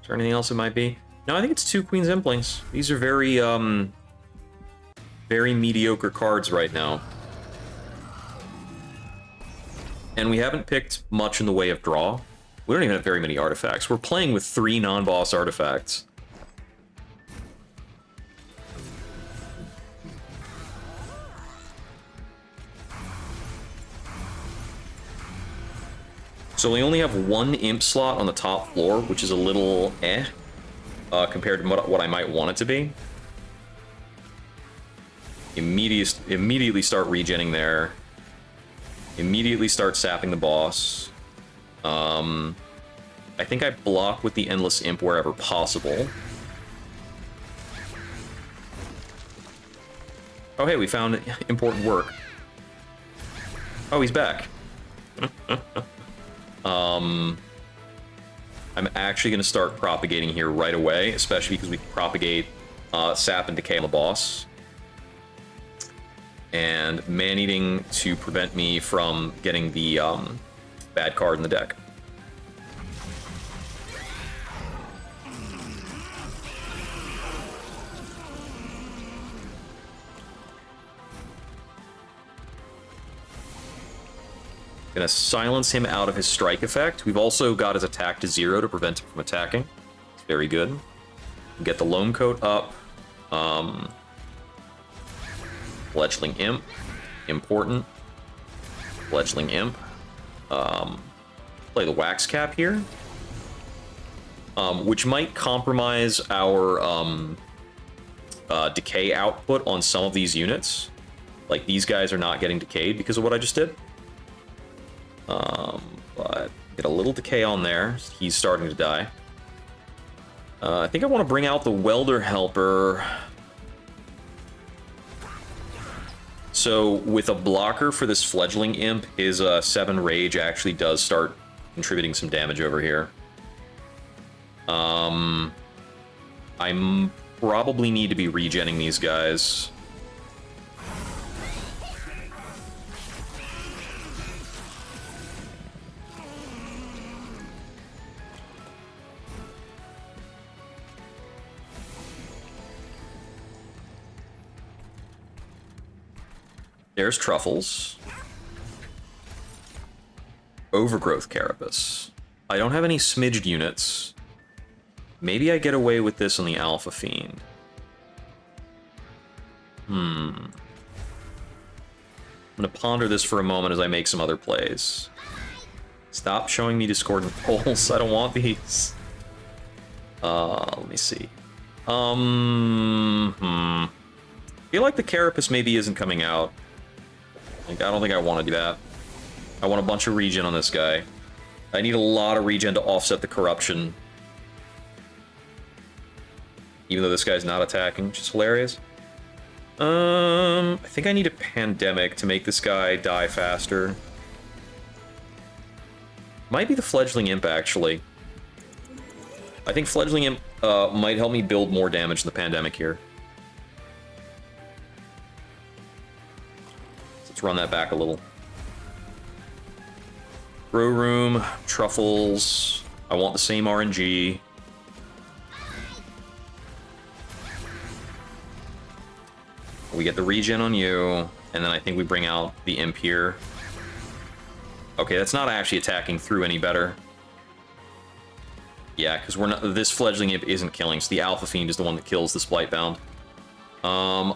Is there anything else it might be? No, I think it's 2 Queen's Implings. These are very, very mediocre cards right now. And we haven't picked much in the way of draw. We don't even have very many artifacts. We're playing with 3 non-boss artifacts. So we only have 1 imp slot on the top floor, which is a little compared to what I might want it to be. Immediately start regenning there. Immediately start sapping the boss. I think I block with the Endless Imp wherever possible. Oh hey, we found important work. Oh, he's back. I'm actually going to start propagating here right away, especially because we can propagate sap and decay on the boss. And man-eating to prevent me from getting the bad card in the deck. Gonna silence him out of his strike effect. We've also got his attack to 0 to prevent him from attacking. It's very good. Get the Loam Coat up. Fledgling Imp. Important. Fledgling Imp. Play the Wax Cap here. Which might compromise our decay output on some of these units. Like, these guys are not getting decayed because of what I just did. But get a little decay on there. He's starting to die. I think I want to bring out the Welder Helper. So with a blocker for this Fledgling Imp, his 7 Rage actually does start contributing some damage over here. I probably need to be regenning these guys. There's Truffles. Overgrowth Carapace. I don't have any smidged units. Maybe I get away with this on the Alpha Fiend. I'm gonna ponder this for a moment as I make some other plays. Stop showing me Discordant Poles. I don't want these. Let me see. I feel like the Carapace maybe isn't coming out. Like, I don't think I want to do that. I want a bunch of regen on this guy. I need a lot of regen to offset the corruption. Even though this guy's not attacking, which is hilarious. I think I need a Pandemic to make this guy die faster. Might be the Fledgling Imp, actually. I think Fledgling Imp might help me build more damage than the Pandemic here. Let's run that back a little. Grow Room, Truffles. I want the same RNG. We get the regen on you, and then I think we bring out the Imp here. Okay, that's not actually attacking through any better. Yeah, because we're not. This Fledgling Imp isn't killing, so the Alpha Fiend is the one that kills the Splightbound.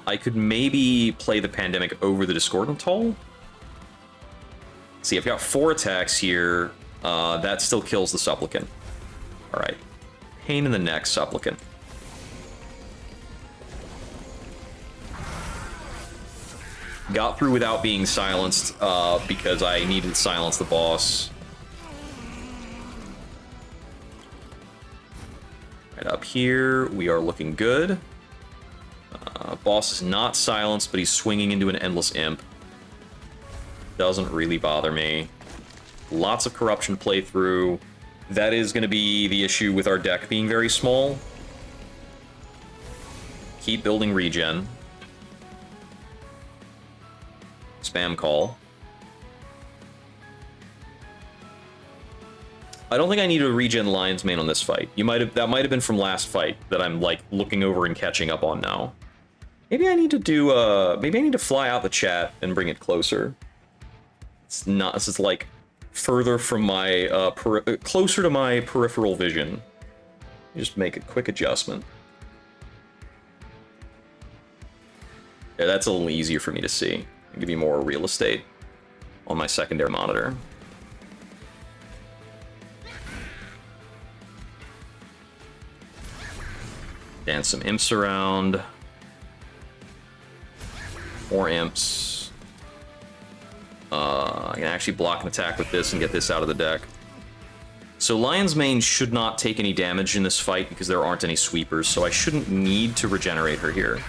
I could maybe play the Pandemic over the Discordant Toll. See, I've got 4 attacks here. That still kills the Supplicant. Alright. Pain in the neck, Supplicant. Got through without being silenced, because I needed to silence the boss. Right up here, we are looking good. Boss is not silenced, but he's swinging into an Endless Imp. Doesn't really bother me. Lots of corruption playthrough. That is going to be the issue with our deck being very small. Keep building regen. Spam call. I don't think I need to regen Lionsmane on this fight. That might have been from last fight that I'm like looking over and catching up on now. Maybe I need to do maybe I need to fly out the chat and bring it closer. This is like further from my closer to my peripheral vision. Just make a quick adjustment. Yeah, that's a little easier for me to see. Give me more real estate on my secondary monitor. Dance some imps around. More imps. I can actually block an attack with this and get this out of the deck. So Lionsmane should not take any damage in this fight because there aren't any sweepers, so I shouldn't need to regenerate her here.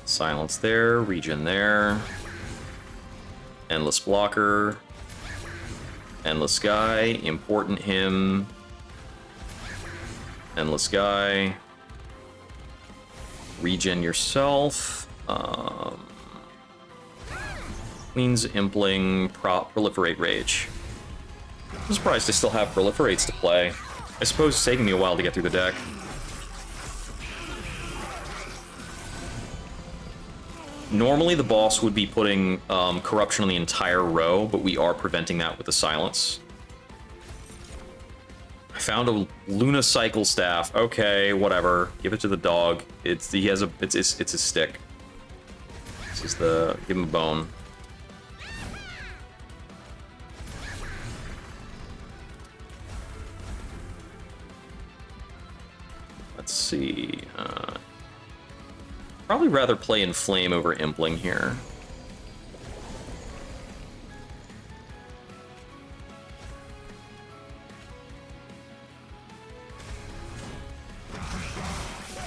Silence there, regen there. Endless blocker. Endless guy, important him. Endless guy. Regen yourself. Queen's Impling, Proliferate Rage. I'm surprised I still have Proliferates to play. I suppose it's taking me a while to get through the deck. Normally the boss would be putting Corruption on the entire row, but we are preventing that with the Silence. I found a Luna Cycle Staff. Okay, whatever. Give it to the dog. It's his stick. This is the... give him a bone. Let's see... probably rather play Inflame over Impling here.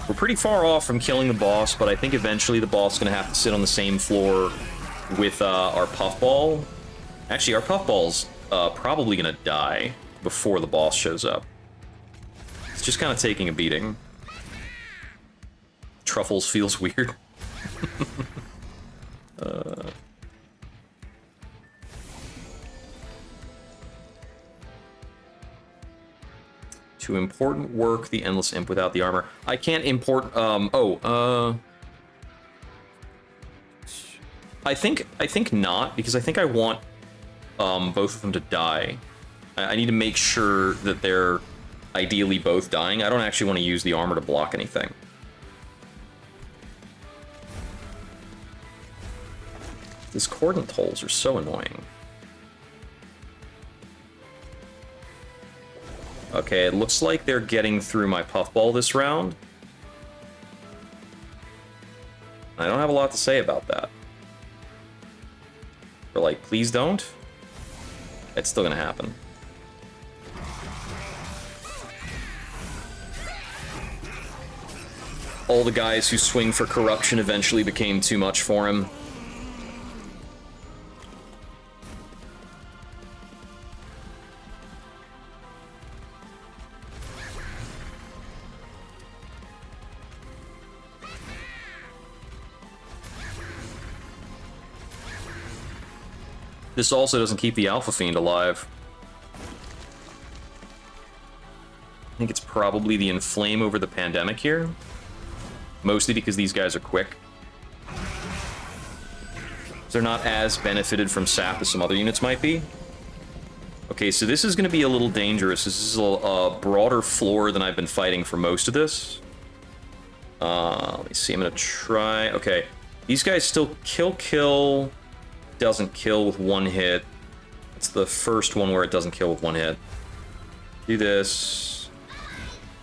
We're pretty far off from killing the boss, but I think eventually the boss is going to have to sit on the same floor with our Puffball. Actually, our Puffball's probably going to die before the boss shows up. It's just kind of taking a beating. Truffles feels weird. To important work the Endless Imp without the armor. I can't import, I think not, because I think I want both of them to die. I need to make sure that they're ideally both dying. I don't actually want to use the armor to block anything. Discordant holes are so annoying. Okay, it looks like they're getting through my Puffball this round. I don't have a lot to say about that. They're like, please don't. It's still gonna happen. All the guys who swing for Corruption eventually became too much for him. This also doesn't keep the Alpha Fiend alive. I think it's probably the Inflame over the Pandemic here. Mostly because these guys are quick. They're not as benefited from sap as some other units might be. Okay, so this is going to be a little dangerous. This is a broader floor than I've been fighting for most of this. Let me see, I'm going to try... Okay, these guys still kill... Doesn't kill with one hit. It's the first one where it doesn't kill with one hit. Do this.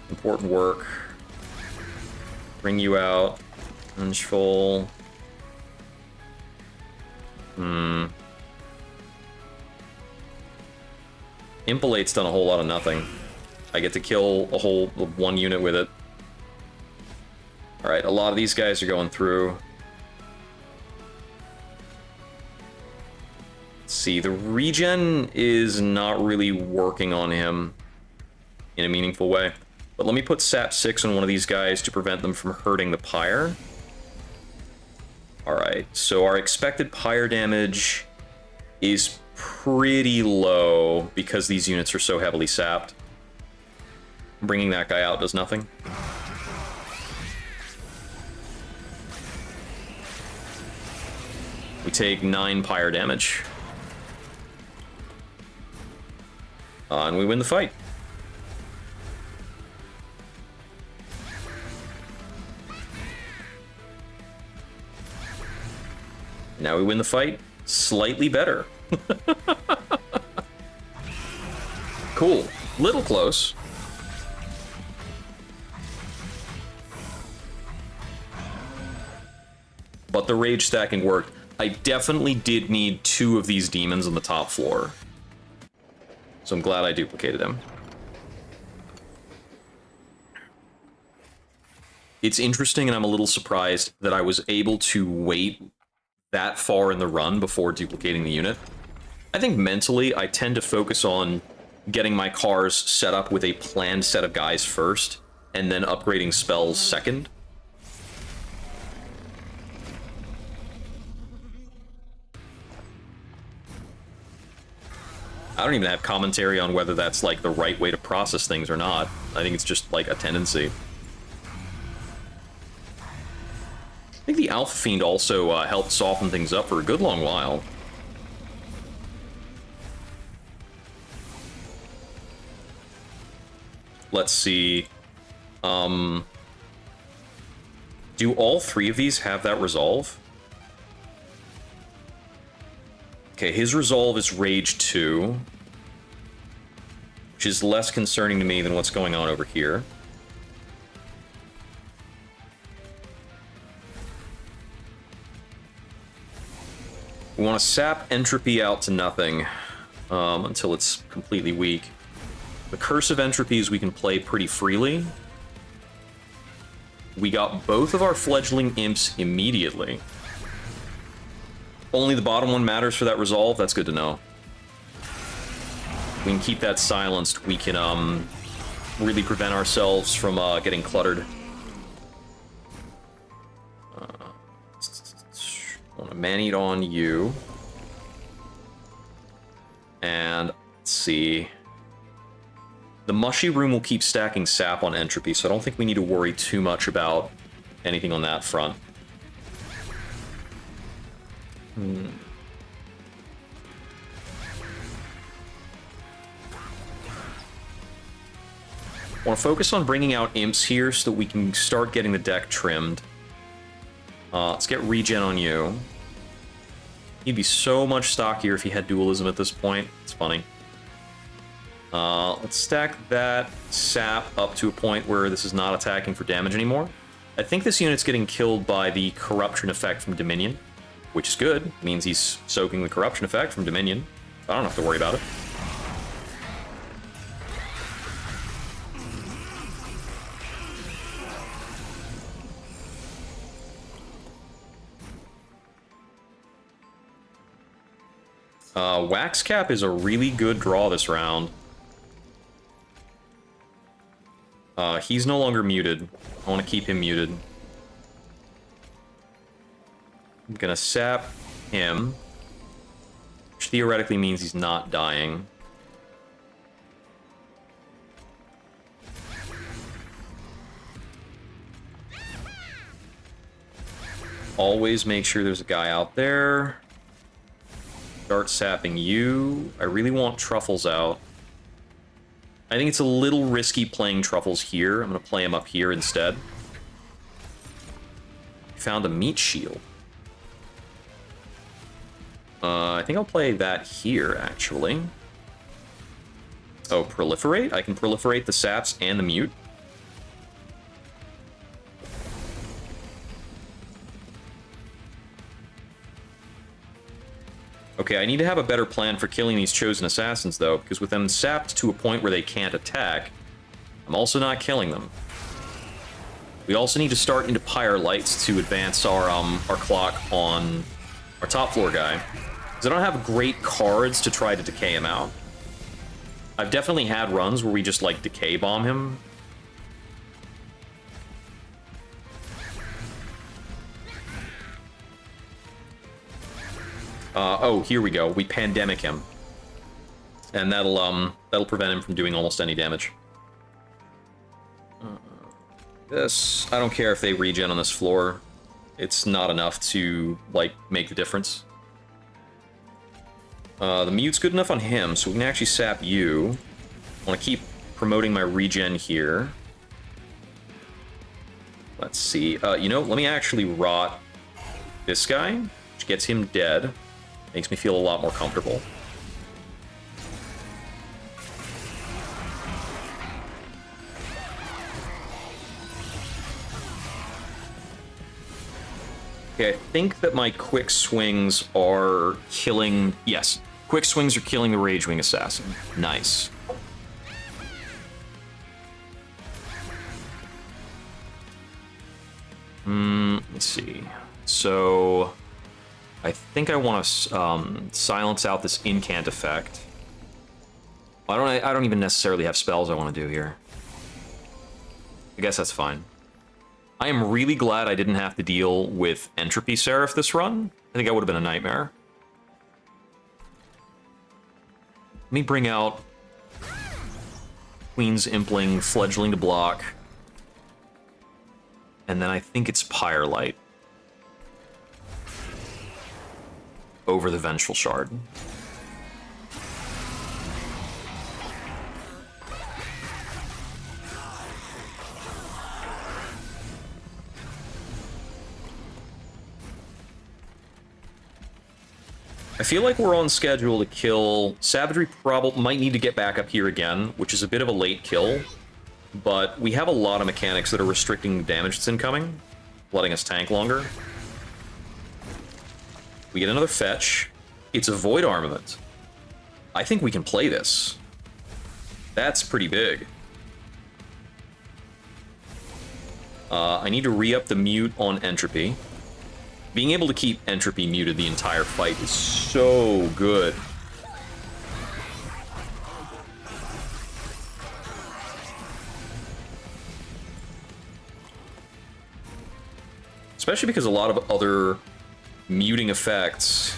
Important work. Bring you out. Vengeful. Impallate's done a whole lot of nothing. I get to kill a whole one unit with it. Alright. Alright, a lot of these guys are going through. Let's see, the regen is not really working on him in a meaningful way. But let me put sap 6 on one of these guys to prevent them from hurting the pyre. Alright, so our expected pyre damage is pretty low because these units are so heavily sapped. Bringing that guy out does nothing. We take 9 pyre damage. And we win the fight. Now we win the fight slightly better. Cool. Little close. But the rage stacking worked. I definitely did need 2 of these demons on the top floor. So I'm glad I duplicated them. It's interesting, and I'm a little surprised that I was able to wait that far in the run before duplicating the unit. I think mentally, I tend to focus on getting my cars set up with a planned set of guys first, and then upgrading spells second. I don't even have commentary on whether that's, like, the right way to process things or not. I think it's just, like, a tendency. I think the Alpha Fiend also helped soften things up for a good long while. Let's see. Do all 3 of these have that resolve? Okay, his resolve is Rage 2, which is less concerning to me than what's going on over here. We want to sap Entropy out to nothing until it's completely weak. The Curse of Entropies we can play pretty freely. We got both of our fledgling imps immediately. Only the bottom one matters for that resolve. That's good to know. We can keep that silenced. We can really prevent ourselves from getting cluttered. I want to man-eat on you. And let's see. The Mushy Room will keep stacking sap on Entropy, so I don't think we need to worry too much about anything on that front. I want to focus on bringing out imps here so that we can start getting the deck trimmed. Let's get regen on you. He'd be so much stockier if he had dualism at this point. It's funny. Let's stack that sap up to a point where this is not attacking for damage anymore. I think this unit's getting killed by the corruption effect from Dominion, which is good. It means he's soaking the corruption effect from Dominion. I don't have to worry about it. Wax Cap is a really good draw this round. He's no longer muted. I want to keep him muted. I'm gonna sap him, which theoretically means he's not dying. Always make sure there's a guy out there. Start sapping you. I really want Truffles out. I think it's a little risky playing Truffles here. I'm going to play him up here instead. Found a meat shield. I think I'll play that here, actually. Oh, proliferate? I can proliferate the saps and the mute. Okay, I need to have a better plan for killing these Chosen Assassins, though, because with them sapped to a point where they can't attack, I'm also not killing them. We also need to start into Pyre Lights to advance our clock on our top floor guy. Because I don't have great cards to try to decay him out. I've definitely had runs where we just, like, decay bomb him. Oh, here we go. We pandemic him. And that'll prevent him from doing almost any damage. This, I don't care if they regen on this floor. It's not enough to, like, make the difference. The mute's good enough on him, so we can actually sap you. I want to keep promoting my regen here. Let's see. You know, let me actually rot this guy, which gets him dead. Makes me feel a lot more comfortable. Okay, I think that my quick swings are killing... Yes, quick swings are killing the Ragewing Assassin. Nice. Let me see. So, I think I want to silence out this incant effect. I don't even necessarily have spells I want to do here. I guess that's fine. I am really glad I didn't have to deal with Entropy Seraph this run. I think that would have been a nightmare. Let me bring out Queen's Impling, Fledgling to block. And then I think it's Pyre Light over the Vengeful Shard. I feel like we're on schedule to kill... Savagery probably might need to get back up here again, which is a bit of a late kill. But we have a lot of mechanics that are restricting the damage that's incoming, letting us tank longer. We get another fetch. It's a Void Armament. I think we can play this. That's pretty big. I need to re-up the mute on Entropy. Being able to keep Entropy muted the entire fight is so good. Especially because a lot of other muting effects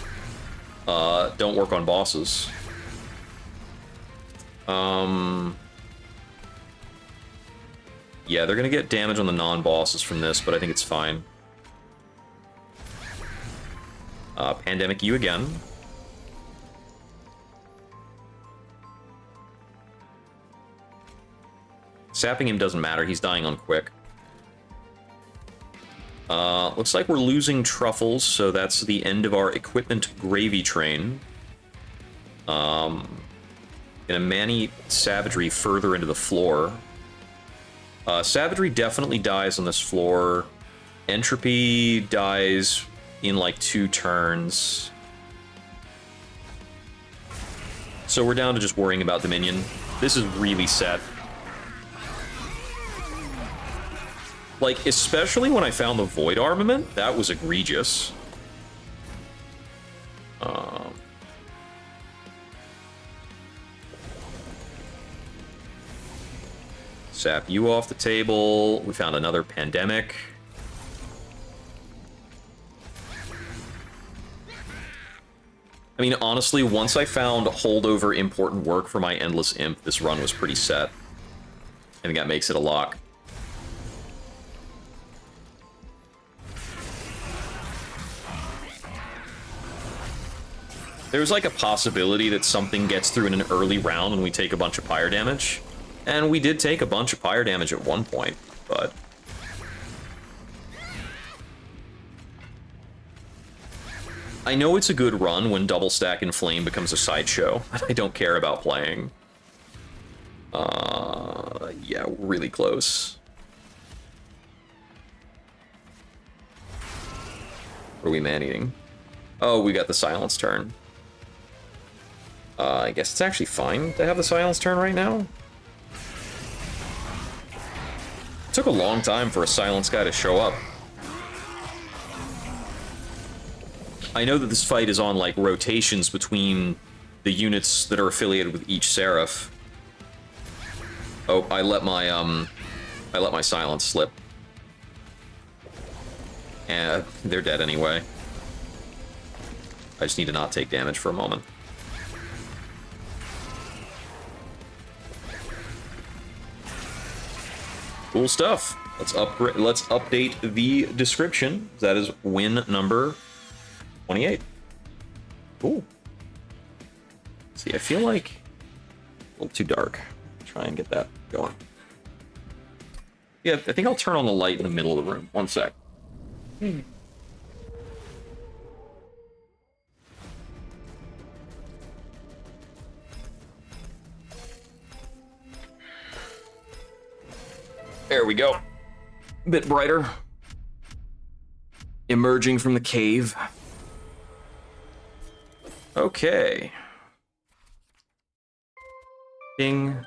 don't work on bosses. Yeah, they're gonna get damage on the non-bosses from this, but I think it's fine. Pandemic you again. Sapping him doesn't matter, he's dying on quick. Looks like we're losing truffles, so that's the end of our equipment gravy train. Gonna man-eat Savagery further into the floor. Savagery definitely dies on this floor. Entropy dies in like 2 turns. So we're down to just worrying about the minion. This is really set. Like, especially when I found the Void Armament, that was egregious. Sap you off the table. We found another Pandemic. I mean, honestly, once I found holdover important work for my Endless Imp, this run was pretty set. I think that makes it a lock. There's like a possibility that something gets through in an early round and we take a bunch of pyre damage. And we did take a bunch of pyre damage at one point, but... I know it's a good run when Double Stack and Flame becomes a sideshow, and I don't care about playing. Yeah, really close. What are we man-eating? Oh, we got the silence turn. I guess it's actually fine to have the silence turn right now. Took a long time for a silence guy to show up. I know that this fight is on, like, rotations between the units that are affiliated with each Seraph. Oh, I let my silence slip. And they're dead anyway. I just need to not take damage for a moment. Cool stuff. Let's update the description. That is win number 28. Cool. See, I feel like a little too dark. Try and get that going. Yeah, I think I'll turn on the light in the middle of the room. One sec. There we go. A bit brighter. Emerging from the cave. Okay. Ding.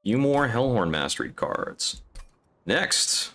Few more Hellhorn Mastery cards. Next,